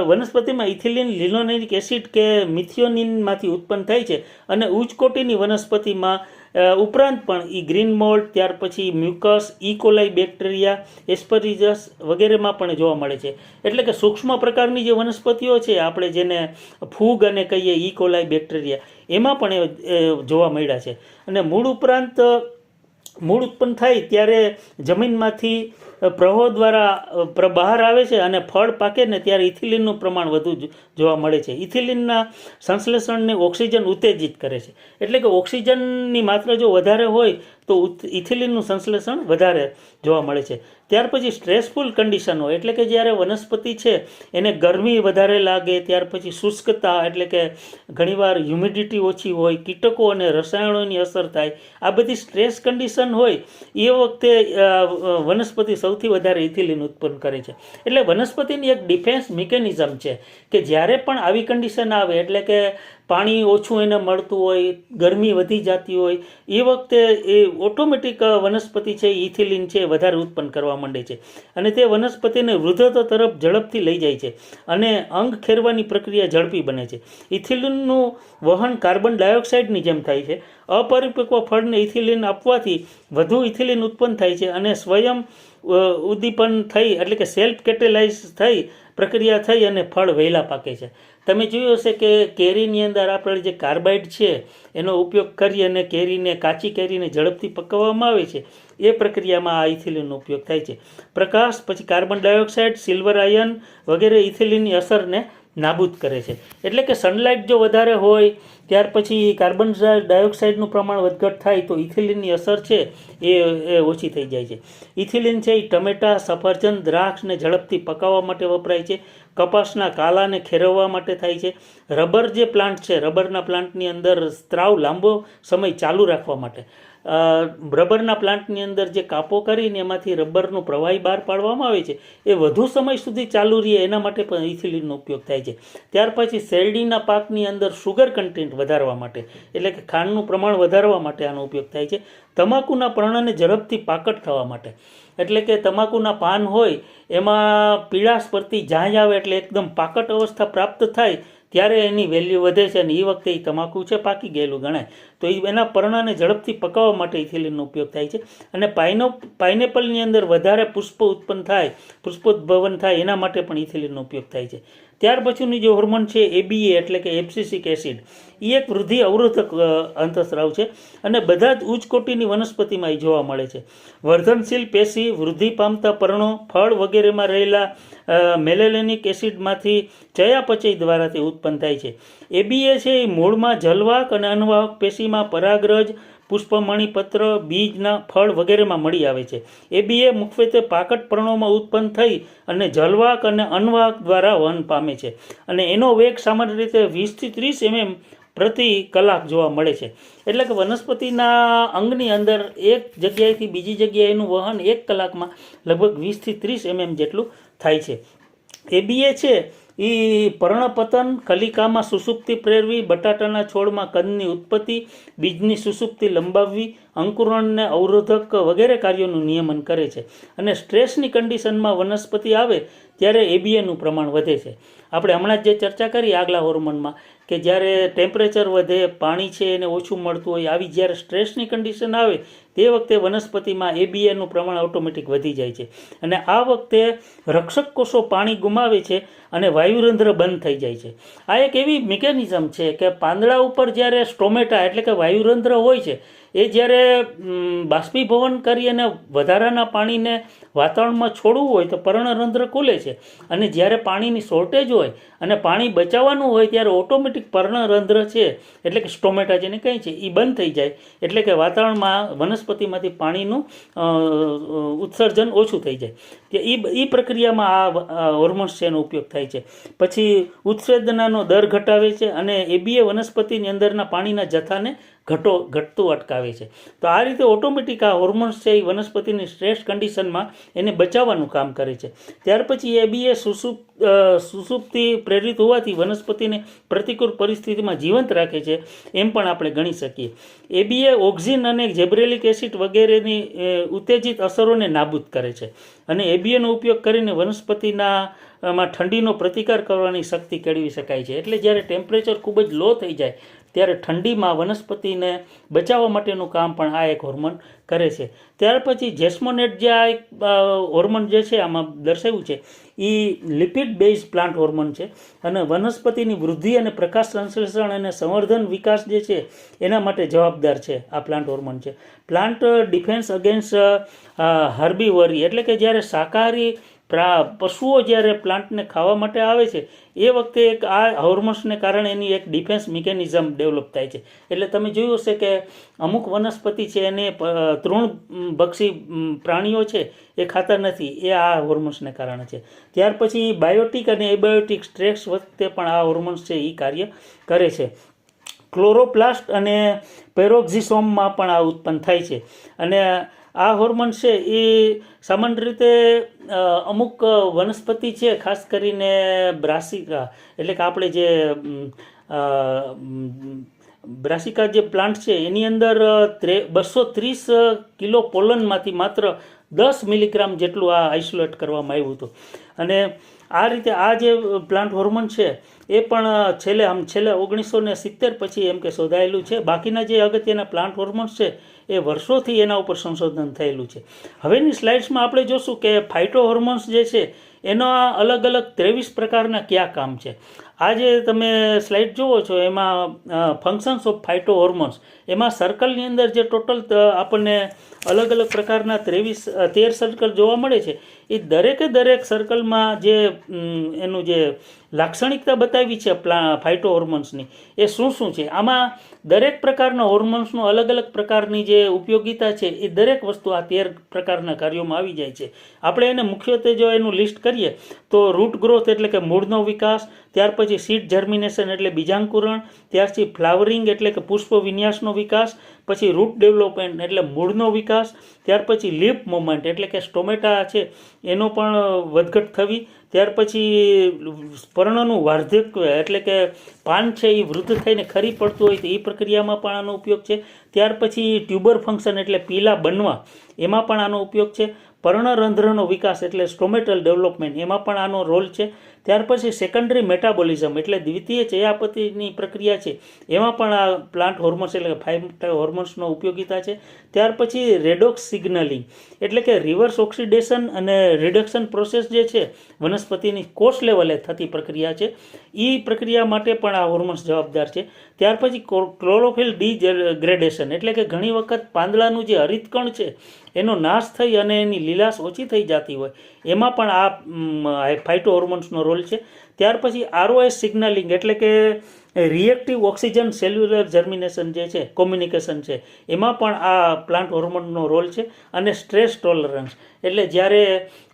વનસ્પતિમાં ઇથિલિન લિનોલેનિક એસિડ કે મિથિયોનિનમાંથી ઉત્પન્ન થાય છે અને ઉચ્ચ કોટીની વનસ્પતિમાં ઉપરાંત પણ એ ગ્રીન મોલ્ડ, ત્યાર પછી મ્યુકસ, ઇકોલાઈ બેક્ટેરિયા, એસ્પરિજસ વગેરેમાં પણ જોવા મળે છે. એટલે કે સૂક્ષ્મ પ્રકારની જે વનસ્પતિઓ છે આપણે જેને ફૂગ અને કહીએ ઇકોલાઈ બેક્ટેરિયા એમાં પણ જોવા મળ્યા છે. અને મૂળ ઉત્પન્ન થાય ત્યારે જમીનમાંથી પ્રવાહો દ્વારા બહાર આવે છે અને ફળ પાકે ને ત્યારે ઇથિલિનનું પ્રમાણ વધુ જોવા મળે છે. ઇથિલિનના સંશ્લેષણને ઓક્સિજન ઉત્તેજિત કરે છે. એટલે કે ઓક્સિજનની માત્રા જો વધારે હોય તો ઇથિલિનનું સંશ્લેષણ વધારે જોવા મળે છે. ત્યાર પછી સ્ટ્રેસફુલ કન્ડિશન હોય એટલે કે જ્યારે વનસ્પતિ છે એને ગરમી વધારે લાગે, ત્યાર પછી શુષ્કતા એટલે કે ઘણીવાર હ્યુમિડિટી ઓછી હોય, કીટકો અને રસાયણોની અસર થાય, આ બધી સ્ટ્રેસ કન્ડિશન હોય એ વખતે વનસ્પતિ સૌથી વધારે ઇથિલિન ઉત્પન્ન કરે છે. એટલે વનસ્પતિની એક ડિફેન્સ મિકેનિઝમ છે કે જ્યારે પણ આવી કન્ડિશન આવે એટલે કે પાણી ઓછું એને મળતું હોય, ગરમી વધી જતી હોય એ વખતે એ ઓટોમેટિક વનસ્પતિ છે ઇથિલિન છે વધારે ઉત્પન્ન કરવા માંડે છે અને તે વનસ્પતિને વૃદ્ધત્વ તરફ ઝડપથી લઈ જાય છે અને અંગ ખેરવાની પ્રક્રિયા ઝડપી બને છે. ઇથિલિનનું વહન કાર્બન ડાયોક્સાઇડની જેમ થાય છે. અપરિપક્વ ફળને ઇથિલિન આપવાથી વધુ ઇથિલિન ઉત્પન્ન થાય છે અને સ્વયં ઉદ્દીપન થઈ એટલે કે સેલ્ફ કેટેલાઇઝ થઈ પ્રક્રિયા થઈ અને ફળ વહેલા પાકે છે. તમે જોયું હશે કે કેરીની અંદર આપણે જે કાર્બાઇડ છે એનો ઉપયોગ કરી અને કાચી કેરીને ઝડપથી પકવવામાં આવે છે એ પ્રક્રિયામાં આ ઇથિલિનનો ઉપયોગ થાય છે. પ્રકાશ પછી કાર્બન ડાયોક્સાઇડ, સિલ્વર આયન વગેરે ઇથિલિનની અસરને નાબૂદ કરે છે. એટલે કે સનલાઇટ જો વધારે હોય ત્યાર પછી કાર્બન ડાયોક્સાઇડનું પ્રમાણ વધઘટ થાય તો ઇથિલિનની અસર છે એ ઓછી થઈ જાય છે. ઇથિલિન છે એ ટમેટા, સફરજન, દ્રાક્ષને ઝડપથી પકાવવા માટે વપરાય છે. કપાસના કાલાને ખેરવવા માટે થાય છે. રબર જે પ્લાન્ટ છે રબરના પ્લાન્ટની અંદર સ્ત્રાવ લાંબો સમય ચાલુ રાખવા માટે રબરના પ્લાન્ટની અંદર જે કાપો કરીને એમાંથી રબરનું પ્રવાહી બહાર પાડવામાં આવે છે એ વધુ સમય સુધી ચાલુ રહે એના માટે પણ ઇથિલિનનો ઉપયોગ થાય છે. ત્યાર પછી શેરડીના પાકની અંદર શુગર કન્ટેન્ટ વધારવા માટે એટલે કે ખાંડનું પ્રમાણ વધારવા માટે આનો ઉપયોગ થાય છે. તમાકુના પર્ણને ઝડપથી પાકટ થવા માટે એટલે કે તમાકુના પાન હોય એમાં પીળાશ પરથી ઝાંઝ આવે એટલે એકદમ પાકટ અવસ્થા પ્રાપ્ત થાય ત્યારે એની વેલ્યુ વધે છે અને એ વખતે એ તમાકુ છે પાકી ગયેલું ગણાય. તો એના પર્ણને ઝડપથી પકાવવા માટે ઇથિલિનનો ઉપયોગ થાય છે. અને પાઇનેપલની અંદર વધારે પુષ્પ ઉત્પન્ન થાય, પુષ્પોદ્ભવન થાય એના માટે પણ ઇથિલિનનો ઉપયોગ થાય છે. ત્યાર પછીનું જે હોર્મોન છે ABA એટલે કે એબ્સિસિક એસિડ એ એક વૃદ્ધિ અવરોધક અંતઃસ્રાવ છે અને બધા જ ઉચ્ચ કોટીની વનસ્પતિમાં એ જોવા મળે છે. વર્ધનશીલ પેશી, વૃદ્ધિ પામતા પર્ણો, ફળ વગેરેમાં રહેલા મેલેનિક એસિડમાંથી ચયાપચય દ્વારાથી ઉત્પન્ન થાય છે. એબીએ છે એ મૂળમાં જલવાહક અને અનવાહક પેશીમાં પરાગરજ, પુષ્પમણી, પત્ર, બીજના ફળ વગેરેમાં મળી આવે છે. એબીએ મુખ્યત્વે પાકટ પર્ણોમાં ઉત્પન્ન થઈ અને જલવાહક અને અનવાહક દ્વારા વહન પામે છે અને એનો વેગ સામાન્ય રીતે 20 થી 30 mm પ્રતિ કલાક જોવા મળે છે. એટલે કે વનસ્પતિના અંગની અંદર એક જગ્યાએથી બીજી જગ્યાએ એનું વહન 1 કલાકમાં લગભગ 20 થી 30 mm જેટલું થાય છે. એબીએ છે એ પર્ણપતન, કલિકામાં સુસુપ્તિ પ્રેરવી, બટાટાના છોડમાં કંદની ઉત્પત્તિ, બીજની સુસુપ્તિ લંબાવવી, અંકુરણને અવરોધક વગેરે કાર્યોનું નિયમન કરે છે અને સ્ટ્રેસની કન્ડિશનમાં વનસ્પતિ આવે ત્યારે એબીએનું પ્રમાણ વધે છે. આપણે હમણાં જ જે ચર્ચા કરી આગલા હોર્મોનમાં કે જ્યારે ટેમ્પરેચર વધે, પાણી છે એને ઓછું મળતું હોય, આવી જ્યારે સ્ટ્રેસની કન્ડિશન આવે તે વખતે વનસ્પતિમાં એબીએનું પ્રમાણ ઓટોમેટિક વધી જાય છે અને આ વખતે રક્ષક કોષો પાણી ગુમાવે છે અને વાયુરંધ્ર બંધ થઈ જાય છે. આ એક એવી મિકેનિઝમ છે કે પાંદડા ઉપર જ્યારે સ્ટોમેટા એટલે કે વાયુરંધ્ર હોય છે એ જ્યારે બાષ્પીભવન કરી અને વધારાના પાણીને વાતાવરણમાં છોડવું હોય તો પર્ણરંધ્ર ખુલે છે અને જ્યારે પાણીની શોર્ટેજ હોય અને પાણી બચાવવાનું હોય ત્યારે ઓટોમેટિક પર્ણરંધ્ર છે એટલે કે સ્ટોમેટા જેને કહે છે એ બંધ થઈ જાય એટલે કે વાતાવરણમાં વનસ્પતિમાંથી પાણીનું ઉત્સર્જન ઓછું થઈ જાય. એ પ્રક્રિયામાં આ હોર્મોન્સ છે એનો ઉપયોગ થાય છે. પછી ઉત્સેદનાનો દર ઘટાડે છે અને એબીએ વનસ્પતિની અંદરના પાણીના જથ્થાને ઘટતું અટકાવે છે. તો આ રીતે ઓટોમેટિક આ હોર્મોન્સ છે એ વનસ્પતિની સ્ટ્રેસ કન્ડિશનમાં એને બચાવવાનું કામ કરે છે. ત્યાર પછી એબીએ સુસુપ્તિ પ્રેરિત હોવાથી વનસ્પતિને પ્રતિકૂળ પરિસ્થિતિમાં જીવંત રાખે છે એમ પણ આપણે ગણી શકીએ. એબીએ ઓક્સિન અને જેબ્રેલિક એસિડ વગેરેની ઉત્તેજિત અસરોને નાબૂદ કરે છે અને એબીએનો ઉપયોગ કરીને વનસ્પતિના માં ઠંડીનો પ્રતિકાર કરવાની શક્તિ કેળવી શકાય છે. એટલે જ્યારે ટેમ્પરેચર ખૂબ જ લો થઈ જાય ત્યારે ઠંડીમાં વનસ્પતિને બચાવવા માટેનું કામ પણ આ એક હોર્મોન કરે છે. ત્યાર પછી જેસ્મોનેટ જે આ એક હોર્મોન જે છે આમાં દર્શાવ્યું છે એ લિપિડ બેઝ પ્લાન્ટ હોર્મોન છે અને વનસ્પતિની વૃદ્ધિ અને પ્રકાશ સંશ્લેષણ અને સંવર્ધન વિકાસ જે છે એના માટે જવાબદાર છે આ પ્લાન્ટ હોર્મોન છે. પ્લાન્ટ ડિફેન્સ અગેન્સ્ટ હર્બીવરી એટલે કે જ્યારે શાકાહારી પશુઓ જ્યારે પ્લાન્ટને ખાવા માટે આવે છે એ વખતે એક આ હોર્મોન્સને કારણે એની એક ડિફેન્સ મિકેનિઝમ ડેવલપ થાય છે. એટલે તમે જોયું હશે કે અમુક વનસ્પતિ છે એને તૃણભક્ષી પ્રાણીઓ છે એ ખાતા નથી, એ આ હોર્મોન્સને કારણે છે. ત્યાર પછી બાયોટિક અને એબાયોટિક સ્ટ્રેસ વખતે પણ આ હોર્મોન્સ છે એ કાર્ય કરે છે. ક્લોરોપ્લાસ્ટ અને પેરોક્ઝિસોમમાં પણ આ ઉત્પન્ન થાય છે અને આ હોર્મોન છે એ સામાન્ય રીતે અમુક વનસ્પતિ છે ખાસ કરીને બ્રાસિકા એટલે કે આપણે જે બ્રાસિકા જે પ્લાન્ટ છે એની અંદર 230 કિલો પોલનમાંથી માત્ર 10 મિલીગ્રામ જેટલું આ આઇસોલેટ કરવામાં આવ્યું હતું અને આ રીતે આ જે પ્લાન્ટ હોર્મોન છે એ પણ છેલ્લે 1970 પછી એમ કે શોધાયેલું છે. બાકીના જે અગત્યના પ્લાન્ટ હોર્મોન્સ છે એ વર્ષોથી એના ઉપર સંશોધન થયેલું છે. હવેની સ્લાઇડ્સમાં આપણે જોશું કે ફાઇટો હોર્મોન્સ જે છે એના અલગ અલગ 23 પ્રકારના કયા કામ છે. આ જે તમે સ્લાઇડ જુઓ છો એમાં ફંક્શન્સ ઓફ ફાઇટો હોર્મોન્સ એમાં સર્કલની અંદર જે ટોટલ આપણને અલગ અલગ પ્રકારના 13 સર્કલ જોવા મળે છે એ દરેક સર્કલમાં જે એનું જે લાક્ષણિકતા બતાવી છે ફાઇટો હોર્મોન્સની એ શું છે. આમાં દરેક પ્રકારના હોર્મોન્સનું અલગ અલગ પ્રકારની જે ઉપયોગિતા છે એ દરેક વસ્તુ આ 13 પ્રકારના કાર્યોમાં આવી જાય છે. આપણે એને મુખ્યત્વે જો એનું લિસ્ટ કરીએ તો રૂટ ગ્રોથ એટલે કે મૂળનો વિકાસ, ત્યાર પછી સીડ જર્મિનેશન એટલે બીજાંકુરણ, ત્યારથી ફ્લાવરિંગ એટલે કે પુષ્પ વિન્યાસનો વિકાસ, પછી રૂટ ડેવલપમેન્ટ એટલે મૂળનો વિકાસ, ત્યાર પછી લીફ મુવમેન્ટ એટલે કે સ્ટોમેટા છે એનો પણ વધઘટ થવી, ત્યાર પછી પર્ણનું વાર્ધક્ય એટલે કે પાન છે એ વૃદ્ધ થઈને ખરી પડતું હોય તો એ પ્રક્રિયામાં પણ આનો ઉપયોગ છે. ત્યાર પછી ટ્યુબર ફંક્શન એટલે પીલા બનવા એમાં પણ આનો ઉપયોગ છે. પર્ણરંધ્રનો વિકાસ એટલે સ્ટોમેટલ ડેવલપમેન્ટ એમાં પણ આનો રોલ છે. ત્યાર પછી સેકન્ડરી મેટાબોલિઝમ એટલે દ્વિતીય ચયાપચયની પ્રક્રિયા છે એમાં પણ આ પ્લાન્ટ હોર્મોન્સ એટલે ફાઇટો હોર્મોન્સનો ઉપયોગિતા છે. ત્યાર પછી રેડોક્સ સિગ્નલિંગ એટલે કે રિવર્સ ઓક્સિડેશન અને રિડક્શન પ્રોસેસ જે છે વનસ્પતિની કોષ લેવલે થતી પ્રક્રિયા છે એ પ્રક્રિયા માટે પણ આ હોર્મોન્સ જવાબદાર છે. ત્યાર પછી ક્લોરોફિલ ડિગ્રેડેશન એટલે કે ઘણી વખત પાંદડાનું જે હરિતકણ છે એનો નાશ થઈ અને એની લીલાશ ઓછી થઈ જતી હોય એમાં પણ આ ફાઇટો હોર્મોન્સનો રોલ છે. ત્યાર પછી ROS સિગ્નલિંગ એટલે કે રિએક્ટિવ ઓક્સિજન સેલ્યુલર જર્મિનેશન જે છે કોમ્યુનિકેશન છે એમાં પણ આ પ્લાન્ટ હોર્મોનનો રોલ છે. અને સ્ટ્રેસ ટોલરન્સ એટલે જ્યારે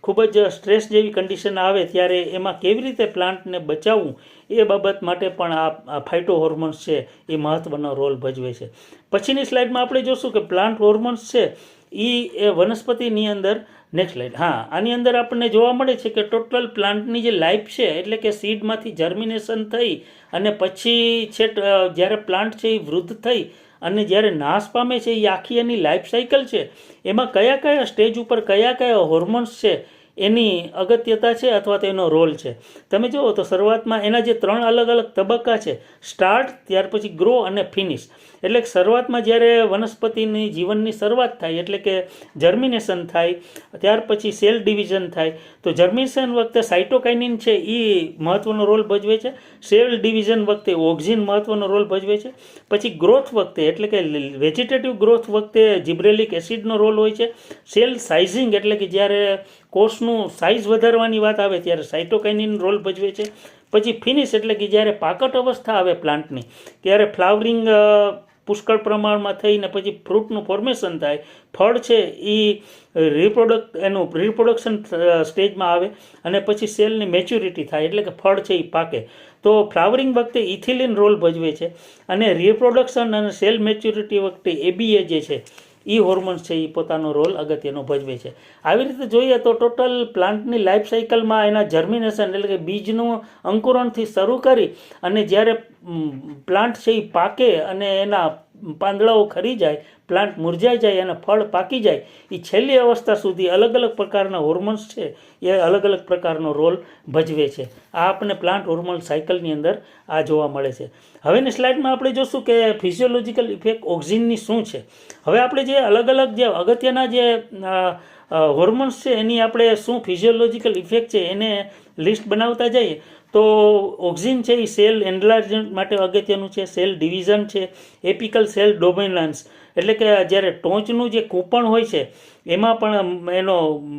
ખૂબ જ સ્ટ્રેસ જેવી કન્ડિશન આવે ત્યારે એમાં કેવી રીતે પ્લાન્ટને બચાવવું એ બાબત માટે પણ આ ફાઇટો હોર્મોન્સ છે એ મહત્ત્વનો રોલ ભજવે છે. પછીની સ્લાઇડમાં આપણે જોશું કે પ્લાન્ટ હોર્મોન્સ છે એ વનસ્પતિની અંદર નેક્સ્ટ સ્લાઇડ. આની અંદર આપણને જોવા મળે છે કે ટોટલ પ્લાન્ટની જે લાઈફ છે એટલે કે સીડમાંથી જર્મિનેશન થઈ અને પછી છેટ જ્યારે પ્લાન્ટ છે એ વૃદ્ધ થઈ અને જ્યારે નાશ પામે છે એ આખી એની લાઈફ સાયકલ છે એમાં કયા કયા સ્ટેજ ઉપર કયા કયા હોર્મોન્સ છે એની અગત્યતા છે અથવા તો એનો રોલ છે. તમે જુઓ તો શરૂઆતમાં એના જે 3 અલગ અલગ તબક્કા છે સ્ટાર્ટ, ત્યાર પછી ગ્રો અને ફિનિશ. એટલે કે શરૂઆતમાં જ્યારે વનસ્પતિની જીવનની શરૂઆત થાય એટલે કે જર્મિનેશન થાય, ત્યાર પછી સેલ ડિવિઝન થાય. તો જર્મિનેશન વખતે સાઇટોકાઇનિન છે એ મહત્ત્વનો રોલ ભજવે છે. સેલ ડિવિઝન વખતે ઓક્સિન મહત્ત્વનો રોલ ભજવે છે. પછી ગ્રોથ વખતે એટલે કે વેજીટેટિવ ગ્રોથ વખતે જિબ્રેલિક એસિડનો રોલ હોય છે. સેલ સાઇઝિંગ એટલે કે જ્યારે કોષનું સાઇઝ વધારવાની વાત આવે ત્યારે સાઇટોકાઇનિન રોલ ભજવે છે. પછી ફિનિશ એટલે કે જ્યારે પાકટ અવસ્થા આવે પ્લાન્ટની ત્યારે ફ્લાવરિંગ પુષ્કળ પ્રમાણમાં થઈને પછી ફ્રૂટનું ફોર્મેશન થાય, ફળ છે એ રિપ્રોડક્શન સ્ટેજમાં આવે અને પછી સેલની મેચ્યુરિટી થાય એટલે કે ફળ છે એ પાકે. તો ફ્લાવરિંગ વખતે ઇથિલિન રોલ ભજવે છે અને રિપ્રોડક્શન અને સેલ મેચ્યુરિટી વખતે ABA જે છે એ હોર્મોન્સ છે એ પોતાનો રોલ અગત્યનો ભજવે છે. આવી રીતે જોઈએ તો ટોટલ પ્લાન્ટની લાઈફ સાયકલમાં એના જર્મિનેશન એટલે કે બીજનું અંકુરણથી શરૂ કરી અને જ્યારે પ્લાન્ટ છે એ પાકે અને એના પાંદડાઓ ખરી જાય, પ્લાન્ટ મુરઝાઈ જાય અને ફળ પાકી જાય એ છેલ્લી અવસ્થા સુધી અલગ અલગ પ્રકારના હોર્મોન્સ છે એ અલગ અલગ પ્રકારનો રોલ ભજવે છે. આ આપણને પ્લાન્ટ હોર્મોન સાયકલની અંદર આ જોવા મળે છે. હવેની સ્લાઇડમાં આપણે જોશું કે ફિઝિયોલોજીકલ ઇફેક્ટ ઓક્સિનની શું છે. હવે આપણે જે અલગ અલગ જે અગત્યના જે હોર્મોન્સ છે એની આપણે શું ફિઝિયોલોજીકલ ઇફેક્ટ છે એને લિસ્ટ બનાવતા જઈએ તો ઓક્સિન છે એ સેલ એન્લાર્જમેન્ટ માટે અગત્યનું છે. સેલ ડિવિઝન છે, એપિકલ સેલ ડોમિનન્સ એટલે કે જ્યારે ટોચનું જે કૂંપણ હોય છે એમાં પણ એનો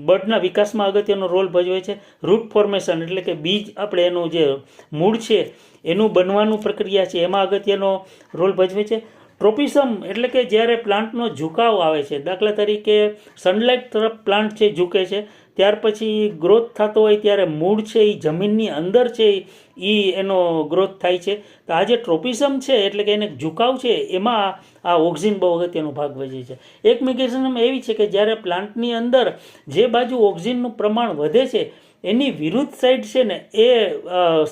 બર્ડના વિકાસમાં અગત્યનો રોલ ભજવે છે. રૂટ ફોર્મેશન એટલે કે બીજ આપણે એનું જે મૂળ છે એનું બનવાનું પ્રક્રિયા છે એમાં અગત્યનો રોલ ભજવે છે. ટ્રોપિસમ એટલે કે જ્યારે પ્લાન્ટનો ઝુકાવ આવે છે, દાખલા તરીકે સનલાઇટ તરફ પ્લાન્ટ છે ઝૂકે છે, ત્યાર પછી ગ્રોથ થતો હોય ત્યારે મૂળ છે એ જમીનની અંદર છે એ એનો ગ્રોથ થાય છે. તો આ જે ટ્રોપિસમ છે એટલે કે એને ઝુકાવ છે એમાં આ ઓક્સિન બહુ અગત્યનો ભાગ ભજવે છે. એક મિકેનિઝમ એવી છે કે જ્યારે પ્લાન્ટની અંદર જે બાજુ ઓક્સિનનું પ્રમાણ વધે છે એની વિરુદ્ધ સાઈડ છે ને એ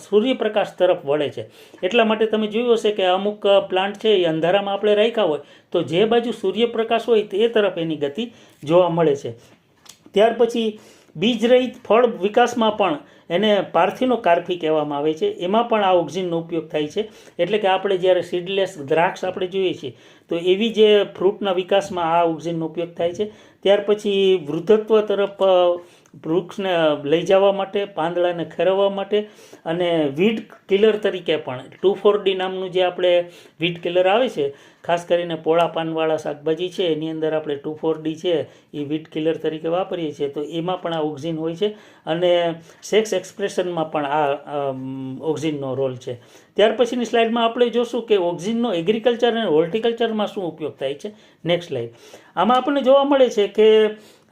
સૂર્યપ્રકાશ તરફ વળે છે. એટલા માટે તમે જોયું હશે કે અમુક પ્લાન્ટ છે એ અંધારામાં આપણે રાખ્યા હોય તો જે બાજુ સૂર્યપ્રકાશ હોય તે તરફ એની ગતિ જોવા મળે છે. ત્યાર પછી બીજરહિત ફળ વિકાસમાં પણ એને પાર્થિનોકાર્પી કહેવામાં આવે છે. એમાં પણ આ ઓક્સિનનો ઉપયોગ થાય છે. એટલે કે આપણે જ્યારે સીડલેસ દ્રાક્ષ આપણે જોઈએ છીએ તો એવી જે ફ્રૂટના વિકાસમાં આ ઓક્સિનનો ઉપયોગ થાય છે. ત્યાર પછી વૃદ્ધત્વ તરફ વૃક્ષને લઈ જવા માટે, પાંદડાને ખેરવવા માટે અને વીડ કિલર તરીકે પણ 2,4-D નામનું જે આપણે વીડ કિલર આવે છે, ખાસ કરીને પોળા પાનવાળા શાકભાજી છે એની અંદર આપણે 2,4-D છે એ વીડ કિલર તરીકે વાપરીએ છીએ. તો એમાં પણ આ ઓક્સિન હોય છે અને સેક્સ એક્સપ્રેશનમાં પણ આ ઓક્સિનનો રોલ છે. ત્યાર પછીની સ્લાઇડમાં આપણે જોશું કે ઓક્સિનનો એગ્રીકલ્ચર અને હોર્ટિકલ્ચરમાં શું ઉપયોગ થાય છે. Next slide. આમાં આપણને જોવા મળે છે કે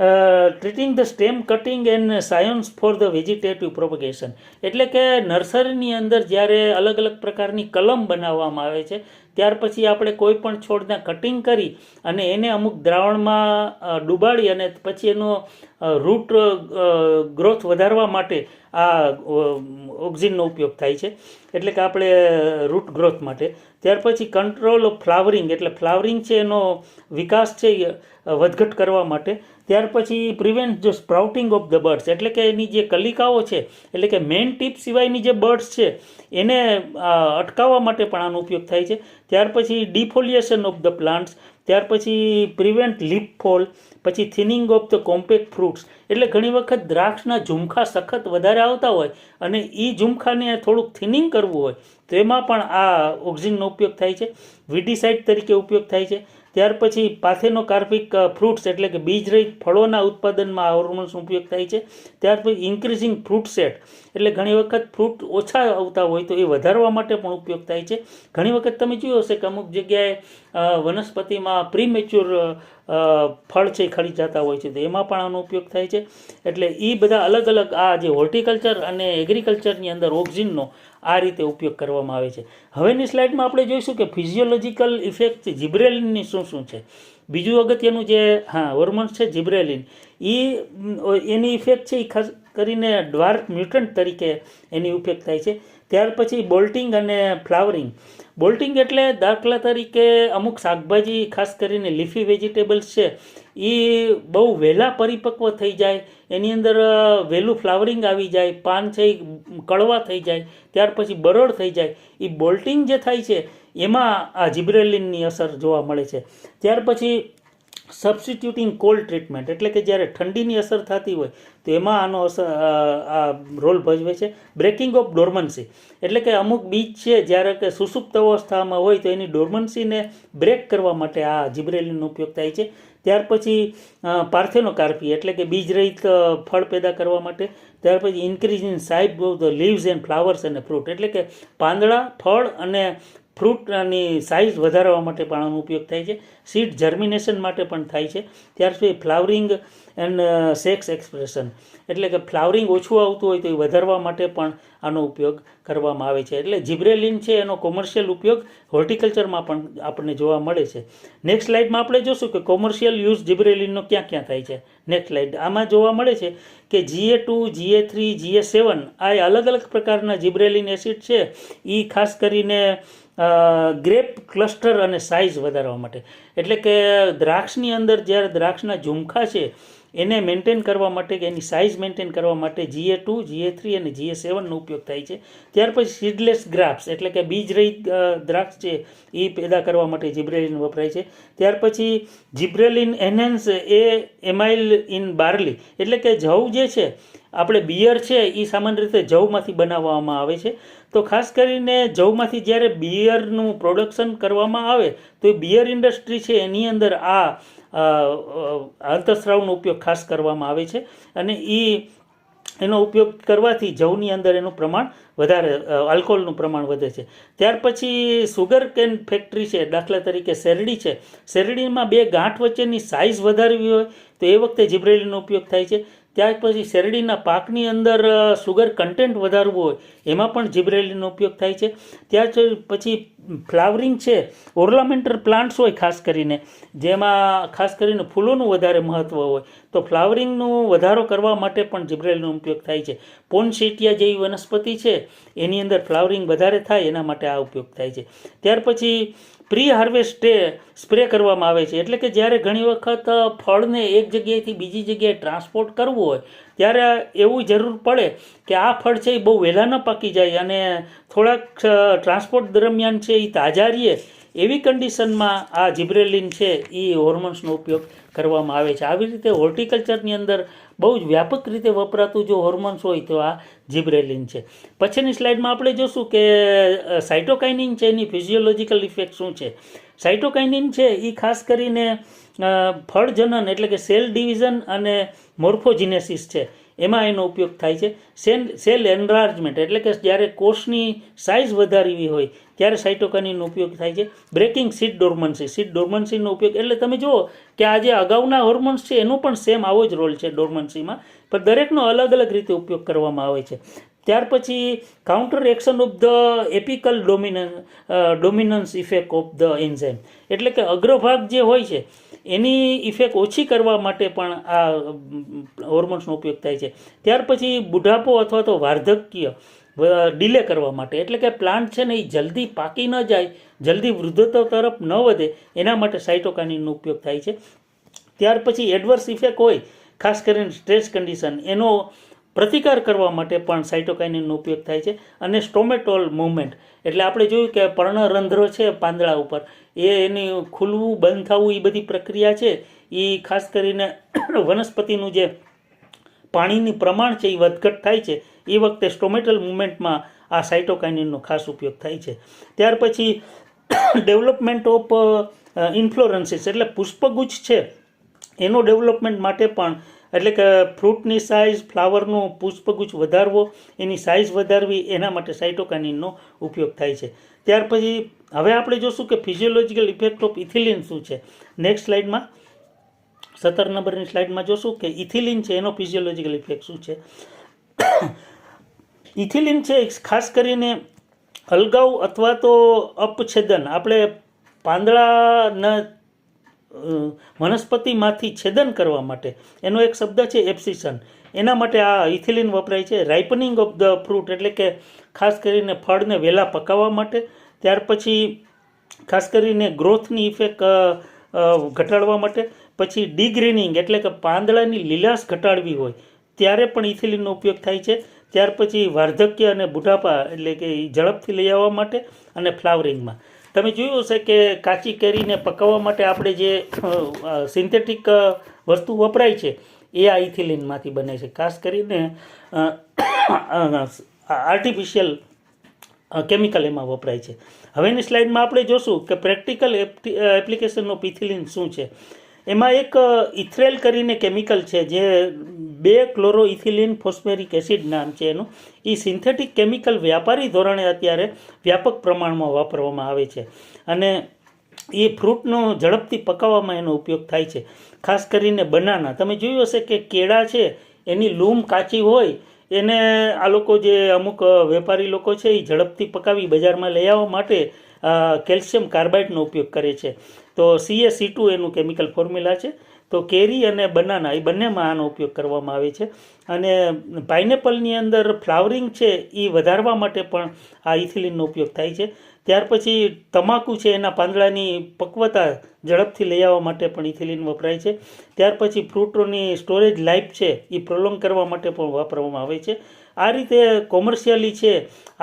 treating the stem cutting and science for the vegetative propagation એટલે કે નર્સરીની અંદર જ્યારે અલગ અલગ પ્રકારની કલમ બનાવવામાં આવે છે ત્યાર પછી આપણે કોઈ પણ છોડને કટિંગ કરી અને એને અમુક દ્રાવણમાં ડૂબાડી અને પછી એનો રૂટ ગ્રોથ વધારવા માટે આ ઓક્સિનનો ઉપયોગ થાય છે. એટલે કે આપણે રૂટ ગ્રોથ માટે. ત્યાર પછી કંટ્રોલ ઓફ ફ્લાવરિંગ એટલે ફ્લાવરિંગ છે એનો વિકાસ છે એ વધઘટ કરવા માટે. ત્યાર પછી prevent the sprouting of the buds એટલે કે એની જે કલિકાઓ છે એટલે કે મેઇન ટીપ સિવાયની જે બર્ડ્સ છે એને અટકાવવા માટે પણ આનો ઉપયોગ થાય છે. ત્યાર પછી ડિફોલિએશન ઓફ ધ પ્લાન્ટ્સ, ત્યાર પછી પ્રિવેન્ટ લીફ ફોલ, પછી thinning of the compact fruits. એટલે ઘણી વખત દ્રાક્ષના ઝુમખા સખત વધારે આવતા હોય અને એ ઝુમખાને થોડુંક થિનિંગ કરવું હોય તો એમાં પણ આ ઓક્ઝિનનો ઉપયોગ થાય છે. વિડીસાઇડ તરીકે ઉપયોગ થાય છે. ત્યાર પછી પાથેનોકાર્પિક ફ્રૂટ્સ એટલે કે બીજરહિત ફળોના ઉત્પાદનમાં આ હોર્મોન્સનો ઉપયોગ થાય છે. ત્યાર પછી ઇન્ક્રીઝિંગ ફ્રૂટ સેટ એટલે ઘણી વખત ફ્રૂટ ઓછા આવતા હોય તો એ વધારવા માટે પણ ઉપયોગ થાય છે. ઘણી વખત તમે જોયું હશે કે અમુક જગ્યાએ વનસ્પતિમાં પ્રીમેચ્યોર ફળ છે ખરી જતા હોય છે તો એમાં પણ આનો ઉપયોગ થાય છે. એટલે એ બધા અલગ અલગ આ જે હોર્ટિકલ્ચર અને એગ્રીકલ્ચરની અંદર ઓક્ઝિનનો આ રીતે ઉપયોગ કરવામાં આવે છે. હવેની સ્લાઇડમાં આપણે જોઈશું કે ફિઝિયોલોજીકલ ઇફેક્ટ જિબ્રેલિનની શું શું છે. બીજું અગત્યનું જે હોર્મોન્સ છે જિબ્રેલિન, એની ઇફેક્ટ છે એ ખાસ કરીને ડ્વાર્ફ મ્યુટન્ટ તરીકે એની ઇફેક્ટ થાય છે. ત્યાર પછી બોલ્ટિંગ અને ફ્લાવરિંગ. બોલ્ટિંગ એટલે દાખલા તરીકે અમુક શાકભાજી ખાસ કરીને લીફી વેજીટેબલ્સ છે એ બહુ વહેલા પરિપક્વ થઈ જાય, એની અંદર વહેલું ફ્લાવરિંગ આવી જાય, પાન છે એ કડવા થઈ જાય, ત્યાર પછી બરોડ થઈ જાય. એ બોલ્ટિંગ જે થાય છે એમાં આ જિબ્રેલિનની અસર જોવા મળે છે. ત્યાર પછી સબસ્ટિટ્યુટિંગ કોલ્ડ ટ્રીટમેન્ટ એટલે કે જ્યારે ઠંડીની અસર થતી હોય તો એમાં આનો આ રોલ ભજવે છે. બ્રેકિંગ ઓફ ડોર્મન્સી એટલે કે અમુક બીજ છે જ્યારે કે સુષુપ્ત અવસ્થામાં હોય તો એની ડોર્મન્સીને બ્રેક કરવા માટે આ જિબ્રેલિનનો ઉપયોગ થાય છે. ત્યાર પછી પાર્થેનોકાર્પી એટલે કે બીજરહિત ફળ પેદા કરવા માટે. ત્યાર પછી increase in size of the leaves and flowers અને ફ્રૂટ એટલે કે પાંદડા, ફળ અને ફ્રૂટની સાઇઝ વધારવા માટે પણ આનો ઉપયોગ થાય છે. સીડ જર્મિનેશન માટે પણ થાય છે. ત્યાર પછી ફ્લાવરિંગ એન્ડ સેક્સ એક્સપ્રેશન એટલે કે ફ્લાવરિંગ ઓછું આવતું હોય તો એ વધારવા માટે પણ આનો ઉપયોગ કરવામાં આવે છે. એટલે જિબ્રેલિન છે એનો કોમર્શિયલ ઉપયોગ હોર્ટિકલ્ચરમાં પણ આપણને જોવા મળે છે. નેક્સ્ટ સ્લાઇડમાં આપણે જોશું કે કોમર્શિયલ યુઝ જિબ્રેલિનનો ક્યાં ક્યાં થાય છે. નેક્સ્ટ સ્લાઇડ આમાં જોવા મળે છે કે GA2, GA3, GA7 આ અલગ અલગ પ્રકારના જિબ્રેલિન એસિડ છે એ ખાસ કરીને ગ્રેપ ક્લસ્ટર અને સાઇઝ વધારવા માટે એટલે કે દ્રાક્ષની અંદર જ્યારે દ્રાક્ષના ઝુમખા છે એને મેન્ટેન કરવા માટે કે એની સાઇઝ મેન્ટેન કરવા માટે GA2, GA3 અને GA7નો ઉપયોગ થાય છે. ત્યાર પછી સીડલેસ ગ્રાપ્સ એટલે કે બીજરહિત દ્રાક્ષ છે એ પેદા કરવા માટે જિબ્રેલિન વપરાય છે. ત્યાર પછી જિબ્રેલિન એનહેન્સ એમાઇલ ઇન બાર્લી એટલે કે જવ જે છે આપણે બિયર છે એ સામાન્ય રીતે જવમાંથી બનાવવામાં આવે છે. તો ખાસ કરીને જવમાંથી જ્યારે બિયરનું પ્રોડક્શન કરવામાં આવે તો એ બિયર ઇન્ડસ્ટ્રી છે એની અંદર આ અંતઃસ્રાવનો ઉપયોગ ખાસ કરવામાં આવે છે અને એનો ઉપયોગ કરવાથી જવની અંદર એનું પ્રમાણ વધારે આલ્કોહોલનું પ્રમાણ વધે છે. ત્યાર પછી સુગર કેન ફેક્ટરી છે દાખલા તરીકે શેરડી છે, શેરડીમાં બે ગાંઠ વચ્ચેની સાઇઝ વધારવી હોય તો એ વખતે જિબ્રેલિનનો ઉપયોગ થાય છે. ત્યાર પછી શેરડીના પાકની અંદર સુગર કન્ટેન્ટ વધારવું હોય એમાં પણ જિબ્રેલિનનો ઉપયોગ થાય છે. ત્યાર પછી ફ્લાવરિંગ છે, ઓર્નામેન્ટલ પ્લાન્ટ્સ હોય ખાસ કરીને જેમાં ખાસ કરીને ફૂલોનું વધારે મહત્ત્વ હોય તો ફ્લાવરિંગનું વધારો કરવા માટે પણ જિબ્રેલિનનો ઉપયોગ થાય છે. પોન્સીટિયા જેવી વનસ્પતિ છે એની અંદર ફ્લાવરિંગ વધારે થાય એના માટે આ ઉપયોગ થાય છે. ત્યાર પછી પ્રી હાર્વેસ્ટ સ્પ્રે કરવામાં આવે છે એટલે કે જ્યારે ઘણી વખત ફળને એક જગ્યાએથી બીજી જગ્યાએ ટ્રાન્સપોર્ટ કરવું હોય ત્યારે એવું જરૂર પડે કે આ ફળ છે એ બહુ વહેલા ન પાકી જાય અને થોડાક ટ્રાન્સપોર્ટ દરમિયાન છે એ તાજા રહીએ એવી કન્ડિશનમાં આ જિબ્રેલિન છે એ હોર્મોન્સનો ઉપયોગ કરવામાં આવે છે. આવી રીતે હોર્ટિકલ્ચરની અંદર બહુ જ વ્યાપક રીતે વપરાતું જો હોર્મોન્સ હોય તો આ જિબ્રેલિન છે. પછીની સ્લાઇડમાં આપણે જોશું કે સાઇટોકાઇનિન છે એની ફિઝિયોલોજીકલ ઇફેક્ટ શું છે. સાઇટોકાઇનિન છે એ ખાસ કરીને ફળજનન એટલે કે સેલ ડિવિઝન અને મોર્ફોજિનેસિસ છે એમાં એનો ઉપયોગ થાય છે. સેલ એનલાર્જમેન્ટ એટલે કે જ્યારે કોષની સાઇઝ વધારવી હોય ત્યારે સાઇટોકાઇનિનનો ઉપયોગ થાય છે. બ્રેકિંગ સીડ ડોર્મન્સીનો ઉપયોગ એટલે તમે જુઓ કે આ જે અગાઉના હોર્મોન્સ છે એનો પણ સેમ આવો જ રોલ છે ડોર્મન્સીમાં, પણ દરેકનો અલગ અલગ રીતે ઉપયોગ કરવામાં આવે છે. ત્યાર પછી counter action of the apical dominance effect of the enzyme એટલે કે અગ્રભાગ જે હોય છે એની ઇફેક્ટ ઓછી કરવા માટે પણ આ હોર્મોન્સનો ઉપયોગ થાય છે. ત્યાર પછી બુઢાપો અથવા તો વાર્ધક્ય ડિલે કરવા માટે એટલે કે પ્લાન્ટ છે ને એ જલ્દી પાકી ન જાય, જલ્દી વૃદ્ધત્વ તરફ ન વધે એના માટે સાઇટોકાઇનિનનો ઉપયોગ થાય છે. ત્યાર પછી એડવર્સ ઇફેક્ટ હોય ખાસ કરીને સ્ટ્રેસ કન્ડિશન એનો પ્રતિકાર કરવા માટે પણ સાઇટોકાઇનિનનો ઉપયોગ થાય છે. અને સ્ટોમેટોલ મૂવમેન્ટ એટલે આપણે જોયું કે પર્ણરંધ્ર છે પાંદડા ઉપર, એની ખુલવું બંધ થવું, એ બધી પ્રક્રિયા છે એ ખાસ કરીને વનસ્પતિનું જે પાણીની પ્રમાણ છે એ વધઘટ થાય છે એ વખતે સ્ટોમેટલ મૂવમેન્ટમાં આ સાઇટોકાઇનિનનો ખાસ ઉપયોગ થાય છે. ત્યાર પછી ડેવલપમેન્ટ ઓફ ઇન્ફ્લોરન્સીસ એટલે પુષ્પગુચ્છ છે એનો ડેવલપમેન્ટ માટે પણ, એટલે કે ફ્રૂટની સાઇઝ, ફ્લાવરનું પુષ્પગુચ્છ વધારવો, એની સાઇઝ વધારવી, એના માટે સાઇટોકાઇનિનનો ઉપયોગ થાય છે. ત્યાર પછી હવે આપણે જોશું કે ફિઝિયોલોજીકલ ઇફેક્ટ ઓફ ઇથિલિન શું છે. નેક્સ્ટ સ્લાઇડમાં 17 નંબરની સ્લાઇડમાં જોશું કે ઇથિલિન છે એનો ફિઝિયોલોજીકલ ઇફેક્ટ શું છે. ઇથિલિન છે ખાસ કરીને અલગાવ અથવા તો અપછેદન, આપણે પાંદડાના વનસ્પતિમાંથી છેદન કરવા માટે એનો એક શબ્દ છે એપ્સિશન, એના માટે આ ઇથિલિન વપરાય છે. રાઇપનિંગ ઓફ ધ ફ્રૂટ એટલે કે ખાસ કરીને ફળને વહેલા પકાવવા માટે. ત્યાર પછી ખાસ કરીને ગ્રોથની ઇફેક્ટ ઘટાડવા માટે. પછી ડીગ્રીનિંગ એટલે કે પાંદડાની લીલાશ ઘટાડવી હોય ત્યારે પણ ઇથિલિનનો ઉપયોગ થાય છે. ત્યાર પછી વાર્ધક્ય અને બુઢાપા એટલે કે ઝડપથી લઈ આવવા માટે. અને ફ્લાવરિંગમાં તમે જોયું હશે કે કાચી કેરીને પકાવવા માટે આપણે જે સિન્થેટિક વસ્તુ વપરાય છે એ આ ઇથિલિનમાંથી બને છે. ખાસ કરીને આર્ટિફિશિયલ કેમિકલ એમાં વપરાય છે. હવેની સ્લાઇડમાં આપણે જોશું કે પ્રેક્ટિકલ એપ્લિકેશન ઓફ ઇથિલિન શું છે. એમાં એક ઇથ્રેલ કરીને કેમિકલ છે જે 2-ક્લોરોઇથિલિન ફોસ્ફેરિક એસિડ નામ છે એનું. એ સિન્થેટિક કેમિકલ વ્યાપારી ધોરણે અત્યારે વ્યાપક પ્રમાણમાં વાપરવામાં આવે છે અને એ ફ્રૂટનો ઝડપથી પકાવવામાં એનો ઉપયોગ થાય છે. ખાસ કરીને બનાના, તમે જોયું હશે કે કેળા છે એની લૂમ કાચી હોય એને આ લોકો જે અમુક વેપારી લોકો છે એ ઝડપથી પકાવી બજારમાં લઈ આવવા માટે કેલ્શિયમ કાર્બાઇડનો ઉપયોગ કરે છે. તો CaC2 એનું કેમિકલ ફોર્મ્યુલા છે. તો કેરી અને બનાના એ બંનેમાં આનો ઉપયોગ કરવામાં આવે છે. અને પાઇનેપલની અંદર ફ્લાવરિંગ છે એ વધારવા માટે પણ આ ઇથિલિનનો ઉપયોગ થાય છે. ત્યાર પછી તમાકુ છે એના પાંદડાની પક્વતા ઝડપથી લઈ આવવા માટે પણ ઇથિલિન વપરાય છે. ત્યાર પછી ફ્રૂટોની સ્ટોરેજ લાઈફ છે એ પ્રોલોંગ કરવા માટે પણ વાપરવામાં આવે છે. આ રીતે કોમર્શિયલી છે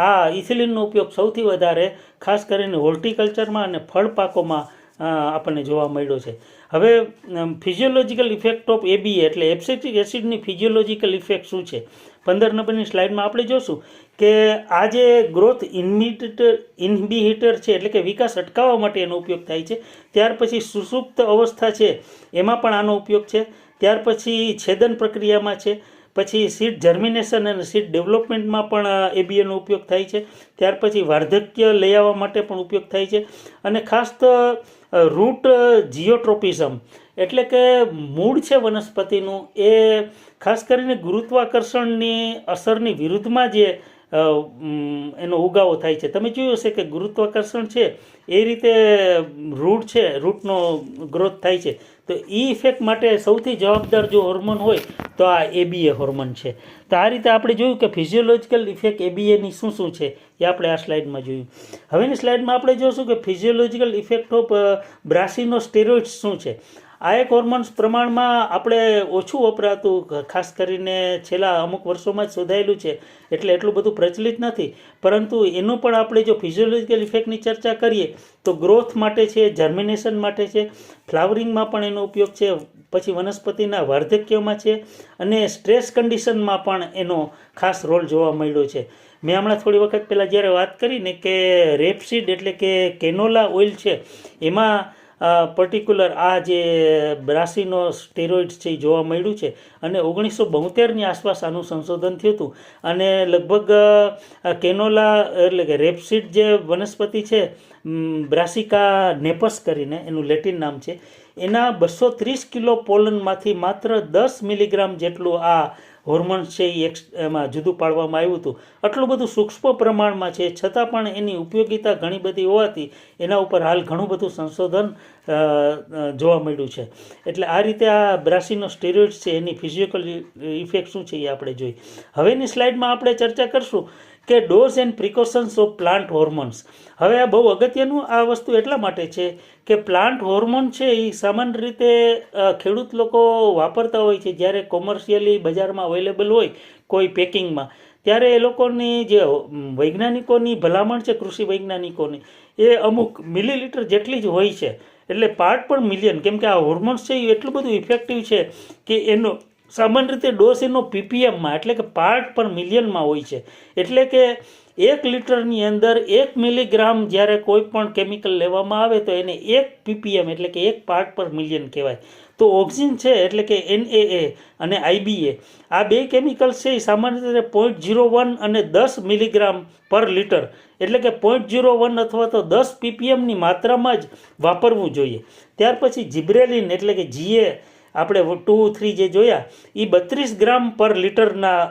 આ ઇથિલિનનો ઉપયોગ સૌથી વધારે ખાસ કરીને હોર્ટિકલ્ચરમાં અને ફળ પાકોમાં આપણને જોવા મળ્યો છે. હવે ફિઝિયોલોજીકલ ઇફેક્ટ ઓફ ABA એટલે એબ્સિટિક એસિડની ફિઝિયોલોજીકલ ઇફેક્ટ શું છે. 15 નંબરની સ્લાઇડમાં આપણે જોશું કે આ જે ગ્રોથ ઇન્હિબિટર છે એટલે કે વિકાસ અટકાવવા માટે એનો ઉપયોગ થાય છે. ત્યાર પછી સુષુપ્ત અવસ્થા છે એમાં પણ આનો ઉપયોગ છે. ત્યાર પછી છેદન પ્રક્રિયામાં છે. પછી સીડ જર્મિનેશન અને સીડ ડેવલપમેન્ટમાં પણ ABAનો ઉપયોગ થાય છે. ત્યાર પછી વાર્ધક્ય લઈ આવવા માટે પણ ઉપયોગ થાય છે. અને ખાસ તો રૂટ જીઓટ્રોપિઝમ એટલે કે મૂળ છે વનસ્પતિનું એ ખાસ કરીને ગુરુત્વાકર્ષણની અસરની વિરુદ્ધમાં જે એનો ઉગાવો થાય છે. તમે જોયું હશે કે ગુરુત્વાકર્ષણ છે એ રીતે રૂટ છે, રૂટનો ગ્રોથ થાય છે. તો એ ઇફેક્ટ માટે સૌથી જવાબદાર જો હોર્મોન હોય તો આ ABA હોર્મોન છે. તો આ રીતે આપણે જોયું કે ફિઝિયોલોજીકલ ઇફેક્ટ ABAની શું શું છે એ આપણે આ સ્લાઇડમાં જોયું. હવેની સ્લાઇડમાં આપણે જોશું કે ફિઝિયોલોજીકલ ઇફેક્ટ ઓફ બ્રાસિનોસ્ટેરોઇડ્સ શું છે. આ એક હોર્મોન્સ પ્રમાણમાં આપણે ઓછું વપરાતું, ખાસ કરીને છેલ્લા અમુક વર્ષોમાં જ શોધાયેલું છે એટલે એટલું બધું પ્રચલિત નથી. પરંતુ એનું પણ આપણે જો ફિઝિયોલોજીકલ ઇફેક્ટની ચર્ચા કરીએ તો ગ્રોથ માટે છે, જર્મિનેશન માટે છે, ફ્લાવરિંગમાં પણ એનો ઉપયોગ છે, પછી વનસ્પતિના વાર્ધક્યમાં છે અને સ્ટ્રેસ કન્ડિશનમાં પણ એનો ખાસ રોલ જોવા મળ્યો છે. મેં હમણાં થોડી વખત પહેલાં જ્યારે વાત કરીને કે રેપસીડ એટલે કે કેનોલા ઓઇલ છે એમાં પર્ટિક્યુલર આ જે બ્રાસિનોસ્ટેરોઇડ્સ છે એ જોવા મળ્યું છે. અને 1972ની આસપાસ આનું સંશોધન થયું હતું. અને લગભગ કેનોલા એટલે કે રેપસીડ જે વનસ્પતિ છે બ્રાસિકા નેપસ કરીને એનું લેટિન નામ છે, એના 230 કિલો પોલનમાંથી માત્ર 10 મિલીગ્રામ જેટલું આ હોર્મોન્સ છે એ એમાં જુદું પાડવામાં આવ્યું હતું. આટલું બધું સૂક્ષ્મ પ્રમાણમાં છે છતાં પણ એની ઉપયોગિતા ઘણી બધી હોવાથી એના ઉપર હાલ ઘણું બધું સંશોધન જોવા મળ્યું છે. એટલે આ રીતે આ બ્રાસિનોસ્ટેરોઇડ્સ છે એની ફિઝિયોકલ ઇફેક્ટ શું છે એ આપણે જોઈ. હવેની સ્લાઇડમાં આપણે ચર્ચા કરશું કે dose and precautions of plant hormones. હવે આ બહુ અગત્યનું આ વસ્તુ એટલા માટે છે કે પ્લાન્ટ હોર્મોન છે એ સામાન્ય રીતે ખેડૂત લોકો વાપરતા હોય છે જ્યારે કોમર્શિયલી બજારમાં અવેલેબલ હોય કોઈ પેકિંગમાં, ત્યારે એ લોકોની જે વૈજ્ઞાનિકોની ભલામણ છે, કૃષિ વૈજ્ઞાનિકોની, એ અમુક મિલીલીટર જેટલી જ હોય છે. એટલે પાર્ટ પર મિલિયન, કેમ કે આ હોર્મોન્સ છે એ એટલું બધું ઇફેક્ટિવ છે કે એનો સામાન્ય રીતે ડોઝ એનો પીપીએમમાં એટલે કે પાર્ટ પર મિલિયનમાં હોય છે. એટલે કે 1 લિટરની અંદર 1 મિલીગ્રામ જ્યારે કોઈ પણ કેમિકલ લેવામાં આવે તો એને 1 પીપીએમ એટલે કે 1 પાર્ટ પર મિલિયન કહેવાય. તો ઓક્સિન છે એટલે કે NAA અને IBA, આ બે કેમિકલ્સ છે એ સામાન્ય રીતે 0.01 અને 10 મિલીગ્રામ પર લિટર એટલે કે 0.01 અથવા તો 10 પીપીએમની માત્રામાં જ વાપરવું જોઈએ. ત્યાર પછી જિબ્રેલિન એટલે કે GA આપણે 2-3 જે જોયા એ 32 ગ્રામ પર લિટરના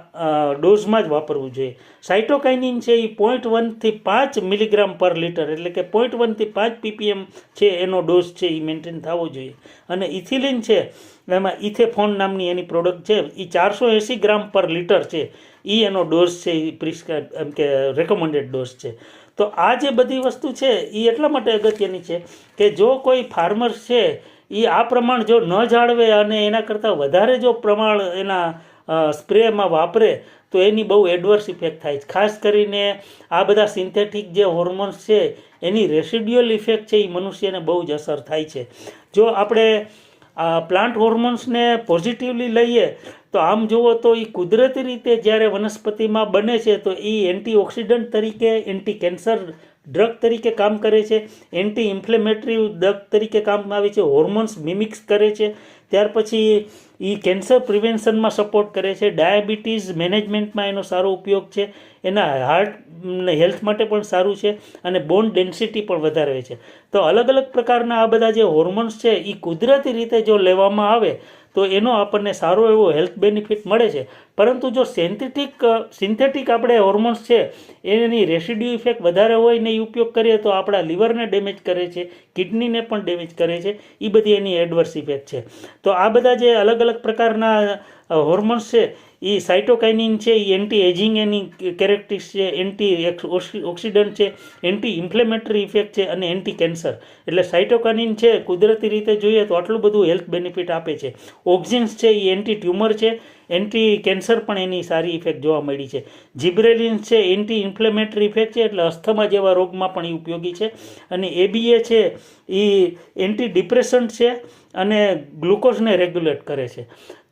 ડોઝમાં જ વાપરવું જોઈએ. સાઇટોકાઇનિન છે એ 0.1 થી 5 મિલીગ્રામ પર લિટર એટલે કે 0.1 થી 5 પીપીએમ છે એનો ડોઝ છે એ મેન્ટેન થવો જોઈએ. અને ઇથિલિન છે એમાં ઇથેફોન નામની એની પ્રોડક્ટ છે એ 480 ગ્રામ પર લિટર છે એ એનો ડોઝ છે એ પ્રિસ્ક્રાઇબ એમ કે રેકમેન્ડેડ ડોઝ છે. તો આ જે બધી વસ્તુ છે એ એટલા માટે અગત્યની છે કે જો કોઈ ફાર્મર છે એ આ પ્રમાણ જો ન જાળવે અને એના કરતાં વધારે જો પ્રમાણ એના સ્પ્રેમાં વાપરે તો એની બહુ એડવર્સ ઇફેક્ટ થાય છે. ખાસ કરીને આ બધા સિન્થેટિક જે હોર્મોન્સ છે એની રેસિડ્યુઅલ ઇફેક્ટ છે એ મનુષ્યને બહુ જ અસર થાય છે. જો આપણે પ્લાન્ટ હોર્મોન્સને પોઝિટિવલી લઈએ તો આમ જુઓ તો એ કુદરતી રીતે જ્યારે વનસ્પતિમાં બને છે તો એ એન્ટીઓક્સિડન્ટ તરીકે, એન્ટી કેન્સર ડ્રગ તરીકે કામ કરે છે, એન્ટી ઇન્ફ્લેમેટરી ડ્રગ તરીકે કામ આવે છે, હોર્મોન્સ મિમિક્સ કરે છે. ત્યાર પછી એ કેન્સર પ્રિવેન્શનમાં સપોર્ટ કરે છે, ડાયાબિટીસ મેનેજમેન્ટમાં એનો સારો ઉપયોગ છે, એના હાર્ટ હેલ્થ માટે પણ સારું છે અને બોન ડેન્સિટી પણ વધારે છે. તો અલગ અલગ પ્રકારના આ બધા જે હોર્મોન્સ છે એ કુદરતી રીતે જો લેવામાં આવે તો એનો આપણને સારો એવો હેલ્થ બેનિફિટ મળે છે. પરંતુ જો સિન્થેટિક આપણે હોર્મોન્સ છે એની રેસિડ્યુ ઇફેક્ટ વધારે હોય ને એ ઉપયોગ કરીએ તો આપણા લીવરને ડેમેજ કરે છે, કિડનીને પણ ડેમેજ કરે છે. એ બધી એની એડવર્સ ઇફેક્ટ છે. તો આ બધા જે અલગ અલગ પ્રકારના હોર્મોન્સ છે એ સાઇટોકાઇનિન છે એ એન્ટી એજિંગ એની કેરેક્ટરિસ્ટિક્સ છે, એન્ટી ઓક્સિડન્ટ છે, એન્ટી ઇન્ફ્લેમેટરી ઇફેક્ટ છે અને એન્ટી કેન્સર. એટલે સાઇટોકાઇનિન છે કુદરતી રીતે જોઈએ તો આટલું બધું હેલ્થ બેનિફિટ આપે છે. ઓક્સિન્સ છે એ એન્ટી ટ્યુમર છે, એન્ટી કેન્સર પણ એની સારી ઇફેક્ટ જોવા મળી છે. જિબ્રેલિન છે એન્ટી ઇન્ફ્લેમેટરી ઇફેક્ટ છે એટલે અસ્થમા જેવા રોગમાં પણ એ ઉપયોગી છે. અને ABA છે એ એન્ટી ડિપ્રેસન્ટ છે અને ગ્લુકોઝને રેગ્યુલેટ કરે છે.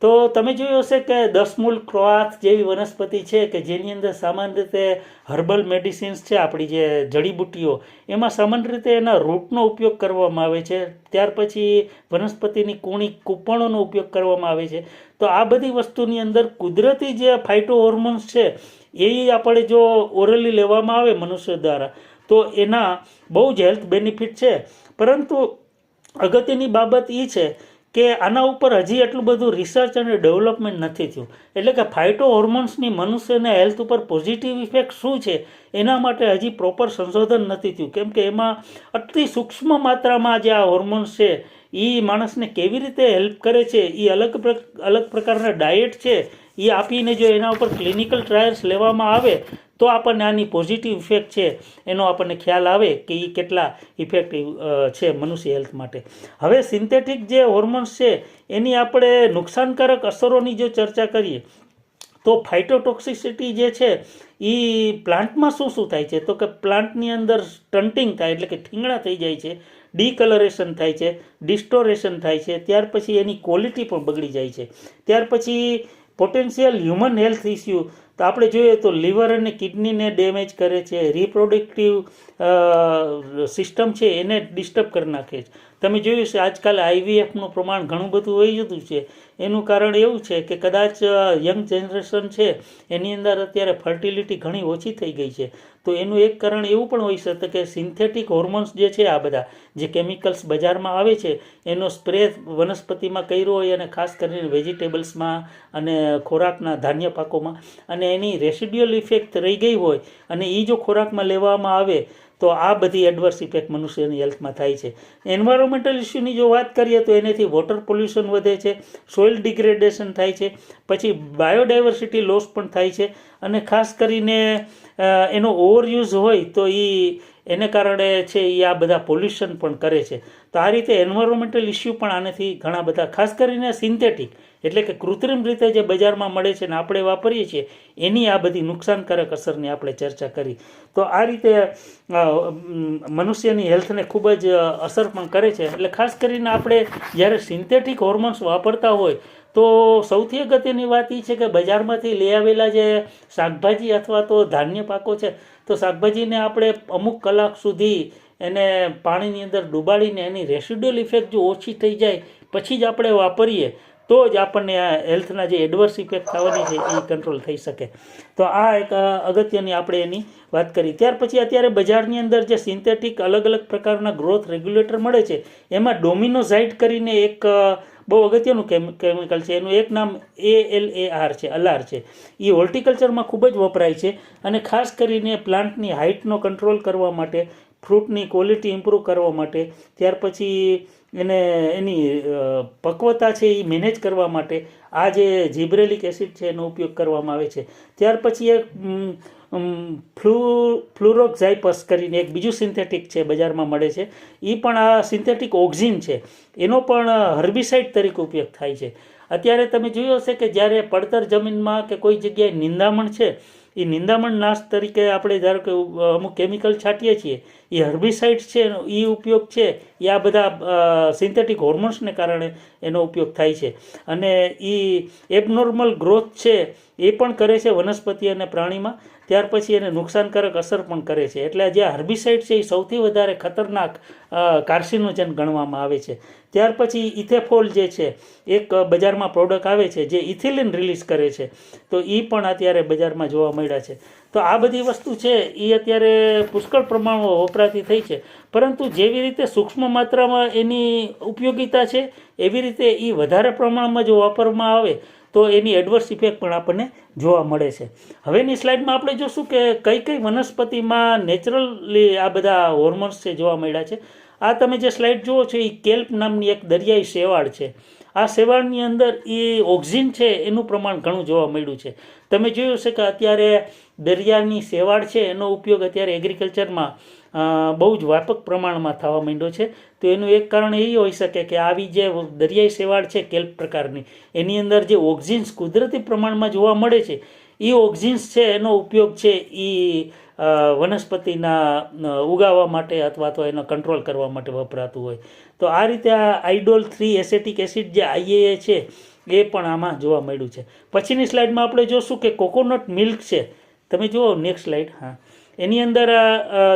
તો તમે જોયું હશે કે દસમૂલ ક્રોઆથ જેવી વનસ્પતિ છે કે જેની અંદર સામાન્ય રીતે હર્બલ મેડિસિન્સ છે, આપણી જે જડીબુટ્ટીઓ, એમાં સામાન્ય રીતે એના રૂટનો ઉપયોગ કરવામાં આવે છે. ત્યાર પછી વનસ્પતિની કૂણી કૂપણોનો ઉપયોગ કરવામાં આવે છે. તો આ બધી વસ્તુની અંદર કુદરતી જે ફાઇટો હોર્મોન્સ છે એ આપણે જો ઓરલી લેવામાં આવે મનુષ્ય દ્વારા તો એના બહુ જ હેલ્થ બેનિફિટ છે. પરંતુ અગત્યની બાબત એ છે કે આના ઉપર હજી એટલું બધું રિસર્ચ અને ડેવલપમેન્ટ નથી થયું. એટલે કે ફાઇટો હોર્મોન્સની મનુષ્યના હેલ્થ ઉપર પોઝિટિવ ઇફેક્ટ શું છે એના માટે હજી પ્રોપર સંશોધન નથી થયું. કેમ કે એમાં અતિ સૂક્ષ્મ માત્રામાં જે આ હોર્મોન્સ છે એ માણસને કેવી રીતે હેલ્પ કરે છે, એ અલગ પ્રકારના ડાયટ છે એ આપીને જો એના ઉપર ક્લિનિકલ ટ્રાયલ્સ લેવામાં આવે તો આપણને આની પોઝિટિવ ઇફેક્ટ છે એનો આપણને ખ્યાલ આવે કે એ કેટલા ઇફેક્ટિવ છે મનુષ્ય હેલ્થ માટે. હવે સિન્થેટિક જે હોર્મોન્સ છે એની આપણે નુકસાનકારક અસરોની જો ચર્ચા કરીએ તો ફાઇટોટોક્સિસિટી જે છે એ પ્લાન્ટમાં શું શું થાય છે તો કે પ્લાન્ટની અંદર સ્ટન્ટિંગ થાય એટલે કે ઠીંગણા થઈ જાય છે, ડીકલરેશન થાય છે, ડિસ્ટોરેશન થાય છે, ત્યાર પછી એની ક્વોલિટી પણ બગડી જાય છે. ત્યાર પછી પોટેન્શિયલ હ્યુમન હેલ્થ ઇસ્યુ તો આપણે જોઈએ તો લીવર અને કિડનીને ડેમેજ કરે છે, રિપ્રોડક્ટિવ સિસ્ટમ છે એને ડિસ્ટર્બ કરી નાખે છે. તમે જોયું છે આજકાલ IVFનું પ્રમાણ ઘણું બધું વધી જતું છે. એનું કારણ એવું છે કે કદાચ યંગ જનરેશન છે એની અંદર અત્યારે ફર્ટિલિટી ઘણી ઓછી થઈ ગઈ છે. તો એનું એક કારણ એવું પણ હોઈ શકે કે સિન્થેટિક હોર્મોન્સ જે છે આ બધા જે કેમિકલ્સ બજારમાં આવે છે એનો સ્પ્રે વનસ્પતિમાં કર્યો હોય અને ખાસ કરીને વેજીટેબલ્સમાં અને ખોરાકના ધાન્ય પાકોમાં અને એની રેસિડ્યુઅલ ઇફેક્ટ રહી ગઈ હોય અને એ જો ખોરાકમાં લેવામાં આવે તો આ બધી એડવર્સ ઇફેક્ટ મનુષ્યની હેલ્થમાં થાય છે. એન્વાયરોમેન્ટલ ઇસ્યુની જો વાત કરીએ તો એનાથી વોટર પોલ્યુશન વધે છે, સોઇલ ડિગ્રેડેશન થાય છે, પછી બાયોડાયવર્સિટી લોસ પણ થાય છે અને ખાસ કરીને એનો ઓવરયુઝ હોય તો એ એને કારણે છે એ આ બધા પોલ્યુશન પણ કરે છે. તો આ રીતે એન્વાયરોમેન્ટલ ઇસ્યુ પણ આનાથી ઘણા બધા, ખાસ કરીને સિન્થેટિક એટલે કે કૃત્રિમ રીતે જે બજારમાં મળે છે ને આપણે વાપરીએ છીએ એની આ બધી નુકસાનકારક અસરની આપણે ચર્ચા કરી. તો આ રીતે મનુષ્યની હેલ્થને ખૂબ જ અસર પણ કરે છે. એટલે ખાસ કરીને આપણે જ્યારે સિન્થેટિક હોર્મોન્સ વાપરતા હોય તો સૌથી અગત્યની વાત એ છે કે બજારમાંથી લઈ આવેલા જે શાકભાજી અથવા તો ધાન્ય પાકો છે, તો શાકભાજીને આપણે અમુક કલાક સુધી એને પાણીની અંદર ડૂબાડીને એની રેસિડ્યુઅલ ઇફેક્ટ જો ઓછી થઈ જાય પછી જ આપણે વાપરીએ તો જ આપણને આ હેલ્થના જે એડવર્સ ઇફેક્ટ થવાની છે એ કંટ્રોલ થઈ શકે. તો આ એક અગત્યની આપણે એની વાત કરી. ત્યાર પછી અત્યારે બજારની અંદર જે સિન્થેટિક અલગ અલગ પ્રકારના ગ્રોથ રેગ્યુલેટર મળે છે એમાં ડોમિનોઝાઇડ કરીને એક બહુ અગત્યનું કેમિકલ છે, એનું એક નામ ALAR છે, અલાર છે. એ હોર્ટિકલ્ચરમાં ખૂબ જ વપરાય છે અને ખાસ કરીને પ્લાન્ટની હાઇટનો કંટ્રોલ કરવા માટે, ફ્રૂટની ક્વોલિટી ઇમ્પ્રૂવ કરવા માટે, ત્યાર પછી એની પક્વતા છે એ મેનેજ કરવા માટે આ જે જીબ્રેલિક એસિડ છે એનો ઉપયોગ કરવામાં આવે છે. ત્યાર પછી એક ફ્લુરોક્ઝાઇપસ કરીને એક બીજું સિન્થેટિક છે બજારમાં મળે છે. એ પણ આ સિન્થેટિક ઓક્ઝિન છે, એનો પણ હર્બિસાઇડ તરીકે ઉપયોગ થાય છે. અત્યારે તમે જોયું હશે કે જ્યારે પડતર જમીનમાં કે કોઈ જગ્યાએ નિંદામણ છે, એ નિંદામણ નાશ તરીકે આપણે ધારો કે અમુક કેમિકલ છાંટીએ છીએ, એ હર્બિસાઇડ છે એ ઉપયોગ છે એ આ બધા સિન્થેટિક હોર્મોન્સને કારણે એનો ઉપયોગ થાય છે. અને એ એબનોર્મલ ગ્રોથ છે એ પણ કરે છે વનસ્પતિ અને પ્રાણીમાં. ત્યાર પછી એને નુકસાનકારક અસર પણ કરે છે. એટલે જે હર્બિસાઇડ છે એ સૌથી વધારે ખતરનાક કાર્સિનોજન ગણવામાં આવે છે. ત્યાર પછી ઇથેફોલ જે છે એક બજારમાં પ્રોડક્ટ આવે છે જે ઇથિલિન રિલીઝ કરે છે, તો એ પણ અત્યારે બજારમાં જોવા મળ્યા છે. તો આ બધી વસ્તુ છે એ અત્યારે પુષ્કળ પ્રમાણમાં વપરાતી થઈ છે. પરંતુ જેવી રીતે સૂક્ષ્મ માત્રામાં એની ઉપયોગિતા છે એવી રીતે એ વધારે પ્રમાણમાં જો વાપરવામાં આવે તો એની એડવર્સ ઇફેક્ટ પણ આપણને જોવા મળે છે. હવેની સ્લાઇડમાં આપણે જોશું કે કઈ કઈ વનસ્પતિમાં નેચરલી આ બધા હોર્મોન્સ છે જોવા મળ્યા છે. આ તમે જે સ્લાઇડ જુઓ છો એ કેલ્પ નામની એક દરિયાઈ શેવાળ છે. આ શેવાળની અંદર એ ઓક્સિન છે એનું પ્રમાણ ઘણું જોવા મળ્યું છે. તમે જોયું છે કે અત્યારે દરિયાની શેવાળ છે એનો ઉપયોગ અત્યારે એગ્રીકલ્ચરમાં બહુ જ વ્યાપક પ્રમાણમાં થવા માંડ્યો છે. તો એનું એક કારણ એ હોઈ શકે કે આવી જે દરિયાઈ શેવાળ છે કેલ્પ પ્રકારની, એની અંદર જે ઓક્સિન્સ કુદરતી પ્રમાણમાં જોવા મળે છે એ ઓક્સિન્સ છે એનો ઉપયોગ છે એ વનસ્પતિના ઉગાવવા માટે અથવા તો એનો કંટ્રોલ કરવા માટે વપરાતું હોય. તો આ રીતે આ આઇડોલ 3 એસેટિક એસિડ જે IAA છે એ પણ આમાં જોવા મળ્યું છે. પછીની સ્લાઇડમાં આપણે જોશું કે કોકોનટ મિલ્ક છે. તમે જુઓ નેક્સ્ટ સ્લાઇડ. હા, એની અંદર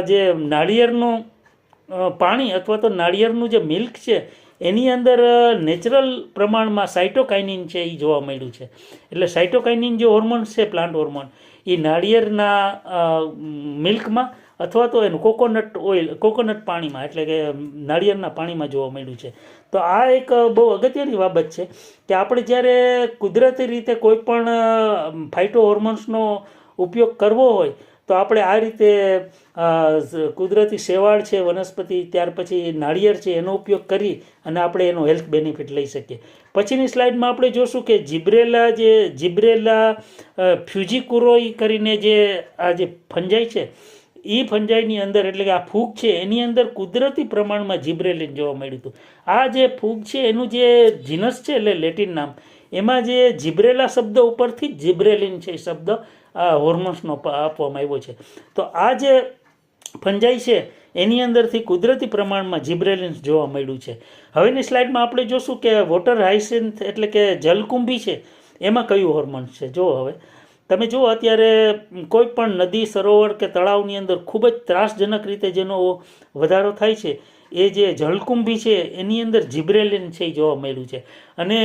જે નાળિયેરનું પાણી અથવા તો નાળિયેરનું જે મિલ્ક છે એની અંદર નેચરલ પ્રમાણમાં સાઇટોકાઇનિન છે એ જોવા મળ્યું છે. એટલે સાઇટોકાઇનિન જે હોર્મોન્સ છે, પ્લાન્ટ હોર્મોન, એ નાળિયેરના મિલ્કમાં અથવા તો એનું કોકોનટ પાણીમાં એટલે કે નાળિયેરના પાણીમાં જોવા મળ્યું છે. તો આ એક બહુ અગત્યની બાબત છે કે આપણે જ્યારે કુદરતી રીતે કોઈ પણ ફાઇટો હોર્મોન્સનો ઉપયોગ કરવો હોય તો આપણે આ રીતે કુદરતી શેવાળ છે વનસ્પતિ, ત્યાર પછી નાળિયેર છે એનો ઉપયોગ કરી અને આપણે એનો હેલ્થ બેનિફિટ લઈ શકીએ. પછીની સ્લાઇડમાં આપણે જોશું કે જીબ્રેલા ફ્યુજીકુરોઈ કરીને જે આ જે ફંજાઈ છે એ ફંજાઈની અંદર એટલે કે આ ફૂગ છે એની અંદર કુદરતી પ્રમાણમાં જીબ્રેલિન જોવા મળ્યું હતું. આ જે ફૂગ છે એનું જે જીનસ છે એટલે લેટિન નામ, એમાં જે જીબ્રેલા શબ્દ ઉપરથી જીબ્રેલિન છે એ શબ્દ આ હોર્મોન્સનો આપવામાં આવ્યો છે. તો આ જે ફંજાઈ છે એની અંદરથી કુદરતી પ્રમાણમાં જીબ્રેલિન જોવા મળ્યું છે. હવેની સ્લાઇડમાં આપણે જોશું કે વોટર હાયસિન્થ એટલે કે જલકુંભી છે એમાં કયું હોર્મોન્સ છે. જો હવે તમે જુઓ અત્યારે કોઈ પણ નદી, સરોવર કે તળાવની અંદર ખૂબ જ ત્રાસજનક રીતે જેનો વધારો થાય છે એ જે જલકુંભી છે એની અંદર જીબ્રેલિન છે એ જોવા મળ્યું છે. અને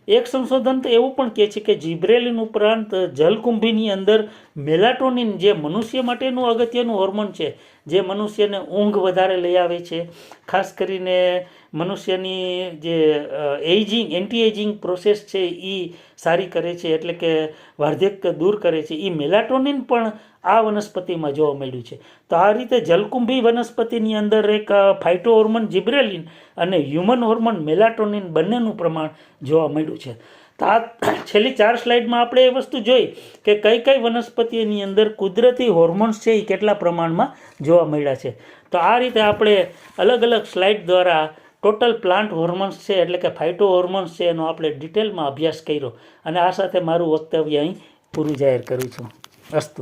એક સંશોધન તો એવું પણ કહે છે કે જીબ્રેલિન ઉપરાંત જલકુંભીની અંદર મેલાટોનિન જે મનુષ્ય માટેનું અગત્યનું હોર્મોન છે, જે મનુષ્યને ઊંઘ વધારે લઈ આવે છે, ખાસ કરીને મનુષ્યની જે એન્ટી એજિંગ પ્રોસેસ છે એ સારી કરે છે, એટલે કે વાર્ધક્ય દૂર કરે છે, એ મેલાટોનિન પણ આ વનસ્પતિમાં જોવા મળ્યું છે. તો આ રીતે જલકુંભી વનસ્પતિની અંદર એક ફાઇટો હોર્મોન જીબ્રેલિન અને હ્યુમન હોર્મોન મેલાટોનિન બંનેનું પ્રમાણ જોવા મળ્યું છે. તો આ છેલ્લી 4 સ્લાઇડમાં આપણે એ વસ્તુ જોઈ કે કઈ કઈ વનસ્પતિની અંદર કુદરતી હોર્મોન્સ છે એ કેટલા પ્રમાણમાં જોવા મળ્યા છે. તો આ રીતે આપણે અલગ અલગ સ્લાઇડ દ્વારા ટોટલ પ્લાન્ટ હોર્મોન્સ છે એટલે કે ફાઇટો હોર્મોન્સ છે એનો આપણે ડિટેલમાં અભ્યાસ કર્યો. અને આ સાથે મારું વક્તવ્ય અહીં પૂરું જાહેર કરું છું. અસ્તુ.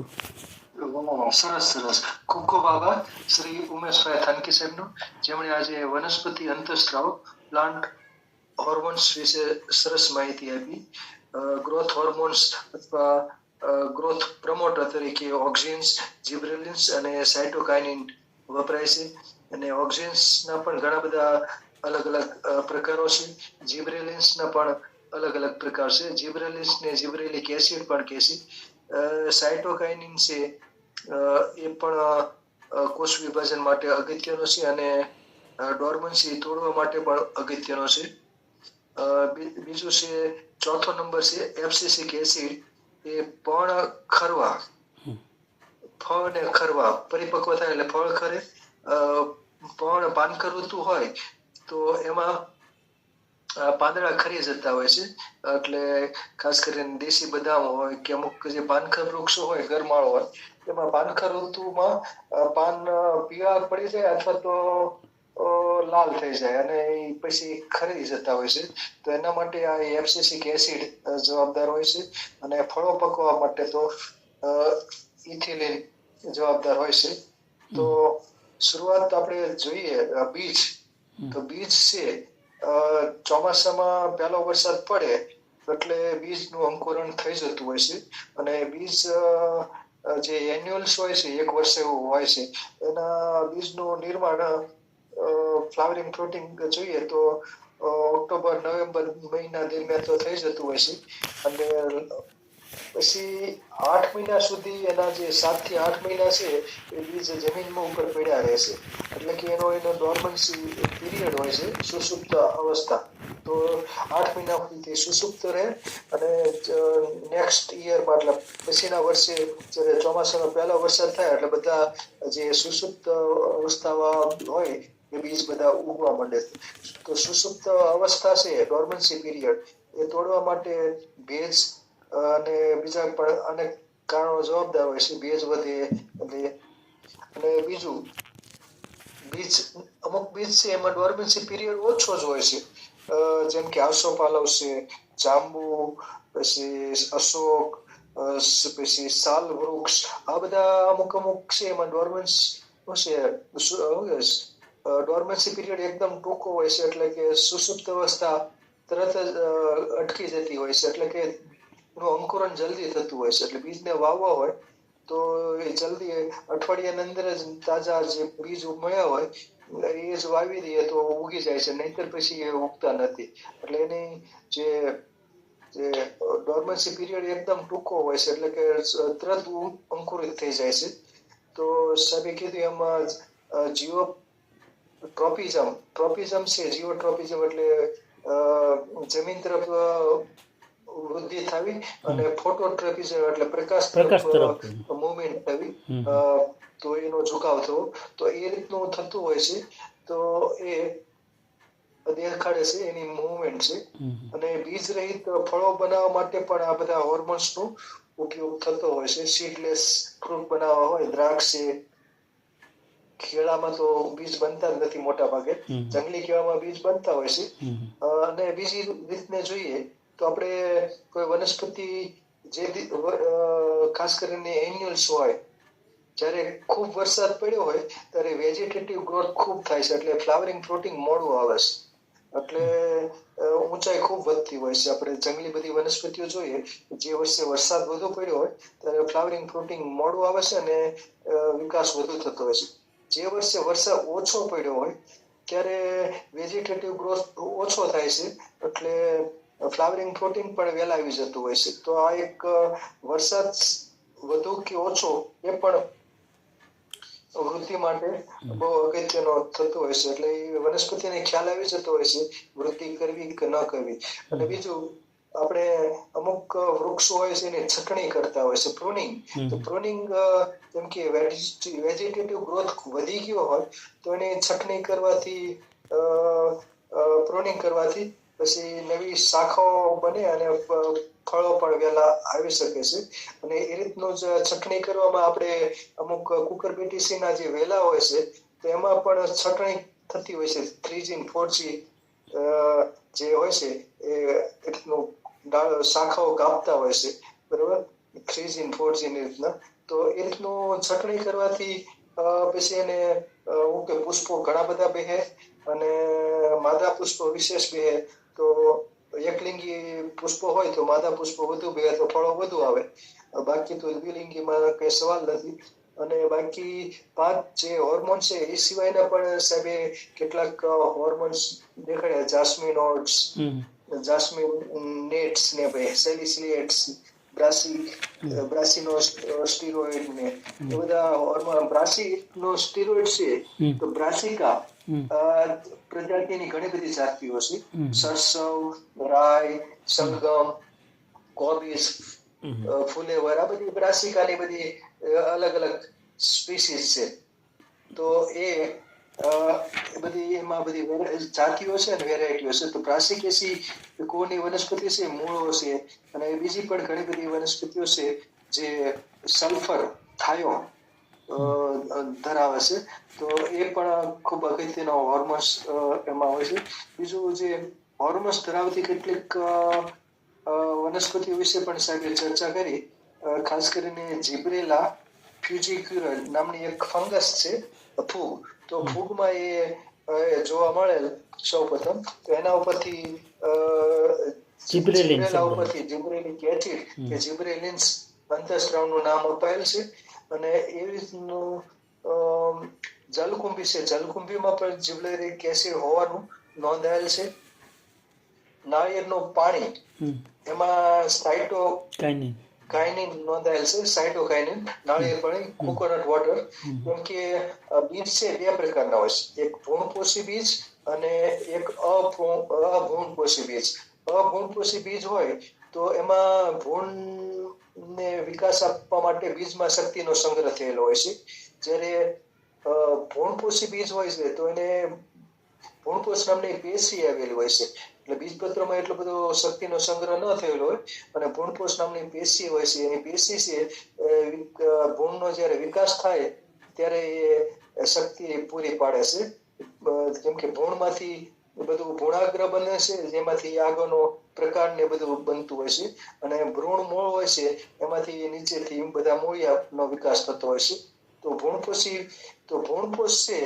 સરસ ખૂબ ખૂબ આભાર શ્રી ઉમેશભાઈ થાનકી સાહેબનો, જેમણે આજે વનસ્પતિ અંતઃસ્ત્રાવ પ્લાન્ટ હોર્મોન્સ વિશે સરસ માહિતી આપી. ગ્રોથ હોર્મોન્સ અથવા ગ્રોથ પ્રમોટર તરીકે ઓક્સિન્સ, જીબ્રેલિન્સ અને સાયટોકાઇનિન વપરાય છે. અને ઓક્સિન્સના પણ ઘણા બધા અલગ અલગ પ્રકારો છે. જીબ્રેલિન્સના પણ અલગ અલગ પ્રકાર છે. જીબ્રેલિન્સને જીબ્રેલિક એસિડ પણ કહે છે. સાયટોકાઇનિન છે એ પણ કોષ વિભાજન માટે અગત્યનો છે અને ડોર્મન્સી તોડવા માટે પણ અગત્યનો છે. બીજું છે, ચોથો નંબર છે એબ્સિસિક એસિડ. એ ફળ ખરવા પરિપક્વ થાય એટલે ફળ ખરે. પણ પાનખર ઋતુ હોય તો એમાં પાંદડા ખરી જતા હોય છે. એટલે ખાસ કરીને દેશી બદામ હોય કે અમુક જે પાનખર વૃક્ષો હોય, ગરમાળો હોય, એમાં પાનખર ઋતુમાં પાન પીળા પડી જાય અથવા તો લાલ થઈ જાય અને પછી ખરી જતા હોય છે. તો એના માટે આ એબ્સિસિક એસિડ જવાબદાર હોય છે. અને ફળો પકવા માટે તો ઇથિલિન જવાબદાર હોય છે. તો શરૂઆત આપણે જોઈએ બીજ. તો બીજ છે ચોમાસામાં પહેલો વરસાદ પડે એટલે બીજનું અંકુરણ થઈ જતું હોય છે. અને બીજ જે એન્યુઅલ્સ હોય છે, એક વર્ષે એવું હોય છે, એના બીજનું નિર્માણ ફ્લાવરિંગ ફ્રૂટિંગ જોઈએ તો ઓક્ટોબર નવેમ્બર મહિના દરમિયાન તો થઈ જતું હોય છે. અને પછી 8 મહિના સુધી એના જે 7 થી 8 મહિના છે એ બીજ જમીનમાં ઉપર પડ્યા રહે છે. એટલે કે એનો ડોર્મન્સી પીરિયડ હોય છે, સુસુપ્ત અવસ્થા. તો 8 મહિના સુધી સુસુપ્ત રહે અને નેક્સ્ટ યરમાં એટલે પછીના વર્ષે જ્યારે ચોમાસાનો પહેલો વરસાદ થાય એટલે બધા જે સુસુપ્ત અવસ્થામાં હોય એ બીજ બધા ઉગવા માંડે. તો સુસુપ્ત અવસ્થા છે, ડોર્મન્સી પીરિયડ, એ તોડવા માટે ભેજ અને બીજા પણ અનેક કારણો જવાબદાર હોય છે. ભેજ વધે અને બીજું બીજ, અમુક બીજ છે એમાં ડોર્મન્સી પીરિયડ ઓછો જ હોય છે. જેમ કે આસોપાલવ છે, જાંબુ, પછી અશોક, પછી સાલ વૃક્ષ, આ બધા અમુક છે એમાં ડોર્મન્સી પીરિયડ એકદમ ટૂંકો હોય છે. એટલે કે સુસુપ્ત અવસ્થા તરત જ અટકી જતી હોય છે. એટલે કે એનું અંકુરણ જલ્દી થતું હોય છે. એટલે બીજને વાવવા હોય તો એ જલ્દી અઠવાડિયાની અંદર જ તાજા જે બીજ મળ્યા હોય એ જ વાવી દઈએ તો ઉગી જાય છે, નહીતર પછી એ ઉગતા નથી. એટલે એની જે ડોર્મન્સી પીરિયડ એકદમ ટૂંકો હોય છે. એટલે કે તરત અંકુરિત થઈ જાય છે. તો સાહેબે કીધું એમાં ટ્રોપિઝમ છે. જીઓટ્રોપિઝમ એટલે જમીન તરફ વૃદ્ધિ થવી અને ફોટોટ્રોપિઝમ એટલે પ્રકાશ પ્રકાશ તરફ તરફ. મુવમેન્ટ થવી. તો એનો ઝુકાવ થવો. તો એ રીતનું થતું હોય છે. તો એ દેખાડે છે એની મુવમેન્ટ છે. અને બીજ રહિત ફળો બનાવવા માટે પણ આ બધા હોર્મોન્સનો ઉપયોગ થતો હોય છે. સીડલેસ ફ્રૂટ બનાવવા હોય, દ્રાક્ષ છે, કેળામાં તો બીજ બનતા જ નથી મોટા ભાગે, જંગલી કેળામાં બીજ બનતા હોય છે. અને બીજી રીતને જોઈએ તો આપણે કોઈ વનસ્પતિ જે ખાસ કરીને એન્યુઅલ્સ હોય, જ્યારે ખૂબ વરસાદ પડ્યો હોય ત્યારે વેજીટેટિવ ગ્રોથ ખૂબ થાય છે. એટલે ફ્લાવરિંગ ફ્રૂટિંગ મોડું આવે છે. એટલે ઊંચાઈ ખૂબ વધતી હોય છે. આપણે જંગલી બધી વનસ્પતિઓ જોઈએ, જે વર્ષે વરસાદ વધુ પડ્યો હોય ત્યારે ફ્લાવરિંગ ફ્રૂટિંગ મોડું આવે છે અને વિકાસ વધુ થતો હોય છે. જે વર્ષે વરસાદ ઓછો પડ્યો હોય ત્યારે વેજીટેટિવ ગ્રોથ ઓછો થાય છે. એટલે ફ્લાવરિંગ ફ્રૂટિંગ પણ વહેલા આવી જતું હોય છે. તો આ એક વરસાદ વધુ કે ઓછો એ પણ વૃદ્ધિ માટે બહુ અગત્યનો થતો હોય છે. એટલે એ વનસ્પતિને ખ્યાલ આવી જતો હોય છે વૃદ્ધિ કરવી કે ન કરવી. અને બીજું, આપણે અમુક વૃક્ષો હોય છે એની છટણી કરતા હોય છે, પ્રુનિંગ. તો પ્રુનિંગ જેમ કે વેજીટેટિવ ગ્રોથ વધી ગયો હોય તો એની છટણી કરવાથી પ્રુનિંગ કરવાથી પછી નવી શાખાઓ બને અને ફળો પણ વહેલા આવી શકે છે. અને એ રીતનું જ છટણી કરવામાં આપણે અમુક કુકરબીટીસીના જે વેલા હોય છે તો એમાં પણ છટણી થતી હોય છે. 3G અને 4G જે હોય છે એ રીતનું શાખાઓ કાપતા હોય છે, બરોબર, 3G અને 4G ની રીતના. તો એ રીતનું છટણી કરવાથી પછી એને પુષ્પો ઘણા બધા બેહે અને માદા પુષ્પો વિશેષ બેહે. તો એકલિંગી પુષ્પો હોય તો માદા પુષ્પો વધુ બેહે તો ફળો વધુ આવે. બાકી તો દ્વિલિંગીમાં કઈ સવાલ નથી. અને બાકી 5 જે હોર્મોન છે એ સિવાયના પણ સાહેબે કેટલાક હોર્મોન્સ દેખાડ્યા. જાસ્મિન ઓટ્સ, જાસ્મિન નેટ્સ ને ભાઈ સેલિસિલિએટ્સ, બ્રાસીનો સ્ટીરોઇડ ને એ બધા હોર્મોન. બ્રાસીનો સ્ટીરોઇડ છે તો બ્રાસિકા પ્રજાતિની ઘણી બધી જાતિઓ છે. સરસવ, રાય, સંગમ, કોબીસ, ફુલેવર, આ બધી બ્રાસિકાની બધી અલગ અલગ સ્પીસીસ છે. તો એ બધી એમાં બધી જાતિઓ છે અને વેરાયટીઓ છે. તો બ્રાસિકેસી કોની વનસ્પતિ છે, મૂળો છે. અને બીજી પણ ઘણી બધી વનસ્પતિઓ છે જે સલ્ફર થાયો ધરાવે છે. તો એ પણ ખૂબ અગત્યનો હોર્મોન્સ એમાં હોય છે. બીજું જે હોર્મોન્સ ધરાવતી કેટલીક વનસ્પતિઓ વિશે પણ સાહેબે ચર્ચા કરી. ખાસ કરીને જીબ્રેલા ફ્યુજીક્યુરલ નામની એક ફંગસ છે, ફૂગ. તો ફૂગમાં એ જોવા મળેલ સૌ પ્રથમ. તો એના ઉપરથી જીબ્રેલા ઉપરથી જીબ્રેલિક એસિડ કે જીબ્રેલિન્સ અંતઃસ્ત્રાવનું નામ અપાયેલ છે. અને એવી રીતનું જલકુંભી છે, જલકુંભીમાં પણ જીબ્રેલિક એસિડ હોવાનું નોંધાયેલ છે. નાળિયેરનું પાણી એમાં સાઇટોકાઇનિન નોંધાયેલ છે. સાઇટોકાઇનિન નાળિયેર પાણી, કોકોનટ વોટર. કેમ કે બીજ છે બે પ્રકારના હોય છે, એક ભ્રૂણપોષી બીજ અને એક અભ્રૂણપોષી બીજ. અભ્રૂણપોષી બીજ હોય તો એમાં ભ્રૂણને વિકાસ આપવા માટે બીજમાં શક્તિનો સંગ્રહ થયેલો હોય છે. જ્યારે ભ્રૂણપોષી બીજ હોય છે તો એને ભ્રૂણપોષ નામની પેશી આવેલી હોય છે. એટલે બીજપત્રમાં એટલો બધો શક્તિનો સંગ્રહ ન થયેલો હોય અને ભ્રૂણપોષ નામની પેશી હોય છે. એની પેશી છે ભ્રૂણનો જ્યારે વિકાસ થાય ત્યારે એ શક્તિ પૂરી પાડે છે. કેમ કે ભ્રૂણમાંથી બધું ભ્રૂણાગ્ર બને છે, જેમાંથી આગળનો પ્રકાર ને બધું બનતું હોય છે. અને ભ્રૂણ મૂળ હોય છે એમાંથી નીચેથી બધા મૂળિયાનો વિકાસ થતો હોય છે. તો ભ્રૂણપોષ છે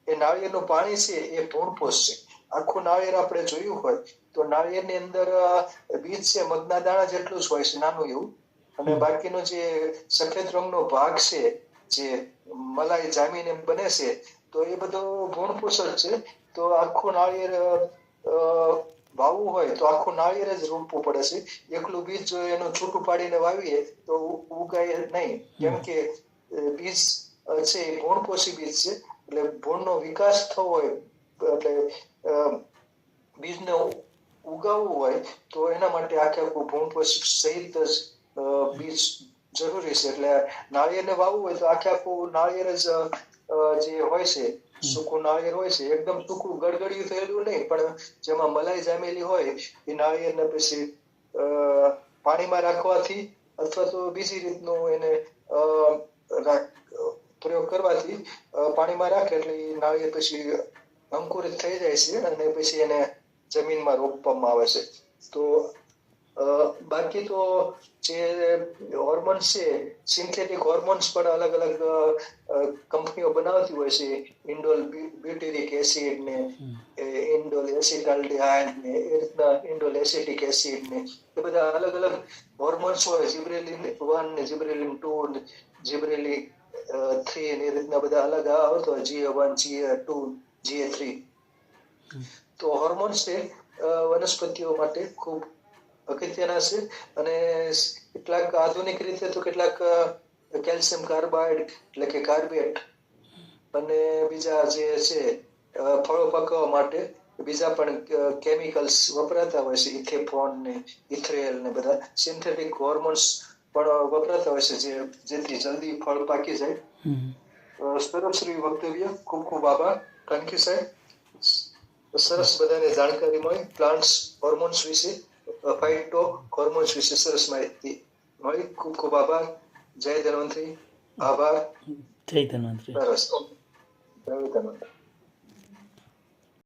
એ નાળિયેરનું પાણી છે એ ભ્રૂણપોષ છે. આખું નાળિયેર આપણે જોયું હોય તો નાળિયેરની અંદર બીજ છે મગના દાણા જેટલું જ હોય છે, નાનું એવું. અને બાકીનો જે સફેદ રંગનો ભાગ છે જે મલાઈ જામીને બને છે તો એ બધો ભ્રૂણપોષ જ છે. તો આખું નાળિયેર વાવવું હોય તો આખું નાળિયેર જ રોપવું પડે છે. એકલું બીજ જો એનું છૂટું પાડીને વાવીએ તો ઉગાય નહીં. કેમ કે બીજ છે એ ભ્રૂણપોષી બીજ છે. એટલે ભ્રૂણનો વિકાસ થવો હોય એટલે બીજને ઉગાવવું હોય તો એના માટે આખું ભ્રૂણપોષ સહિત જ બીજ જરૂરી છે. એટલે નાળિયેરને વાવવું હોય તો આખું નાળિયેર જ જે હોય છે, સૂકું નાળિયેર હોય છે, એકદમ સૂકું ગડગડિયું થયેલું નહીં, પણ જેમાં મલાઈ જામેલી હોય એ નાળિયેરને પછી પાણીમાં રાખવાથી અથવા તો બીજી રીતનું એને પ્રયોગ કરવાથી પાણીમાં રાખે એટલે એ નાળિયેર પછી અંકુરિત થઈ જાય છે અને પછી એને જમીનમાં રોપવામાં આવે છે. તો બાકી તો જે હોર્મોન્સ છે, સિન્થેટિક હોર્મોન્સ પણ અલગ અલગ કંપનીઓ બનાવતી હોય છે. ઇન્ડોલ બ્યુટેરિક એસિડ ને ઇન્ડોલ એસિટાલ્ડિહાઇડ ને એ રીતના ઇન્ડોલ એસિટિક એસિડ ને એ બધા અલગ અલગ હોર્મોન્સ હોય. જીબ્રેલિન 1 ને જીબ્રેલિન 2 ને જીબ્રેલિન 3 ને એ રીતના બધા અલગ આવતો હોય, GA1, GA2, GA3. તો હોર્મોન્સ છે વનસ્પતિઓ માટે ખૂબ અગત્યના છે. અને કેટલાક આધુનિક રીતે તો કેટલાક કેલ્શિયમ કાર્બાઇડ એટલે કે કાર્બેટ અને બીજા જે છે ફળો પકવવા માટે બીજા પણ કેમિકલ્સ વપરાતા હોય છે. ઇથેફોન ને ઇથ્રેલ ને બધા સિન્થેટિક હોર્મોન્સ પણ વપરાતા હોય છે જેથી જલ્દી ફળ પાકી જાય. સરસ શ્રી વક્તવ્ય. ખૂબ ખૂબ આભાર. થેન્ક યુ સાહેબ. તો સરસ બધાને જાણકારી મળી પ્લાન્ટ્સ હોર્મોન્સ વિશે, ફાઇટો હોર્મોન્સ વિશે સરસ માહિતી મળી. ખૂબ ખૂબ આભાર. જય ધન્વંતરી. આભાર. જય ધન્વંતરી. સરસ. જય ધન્વંતરી.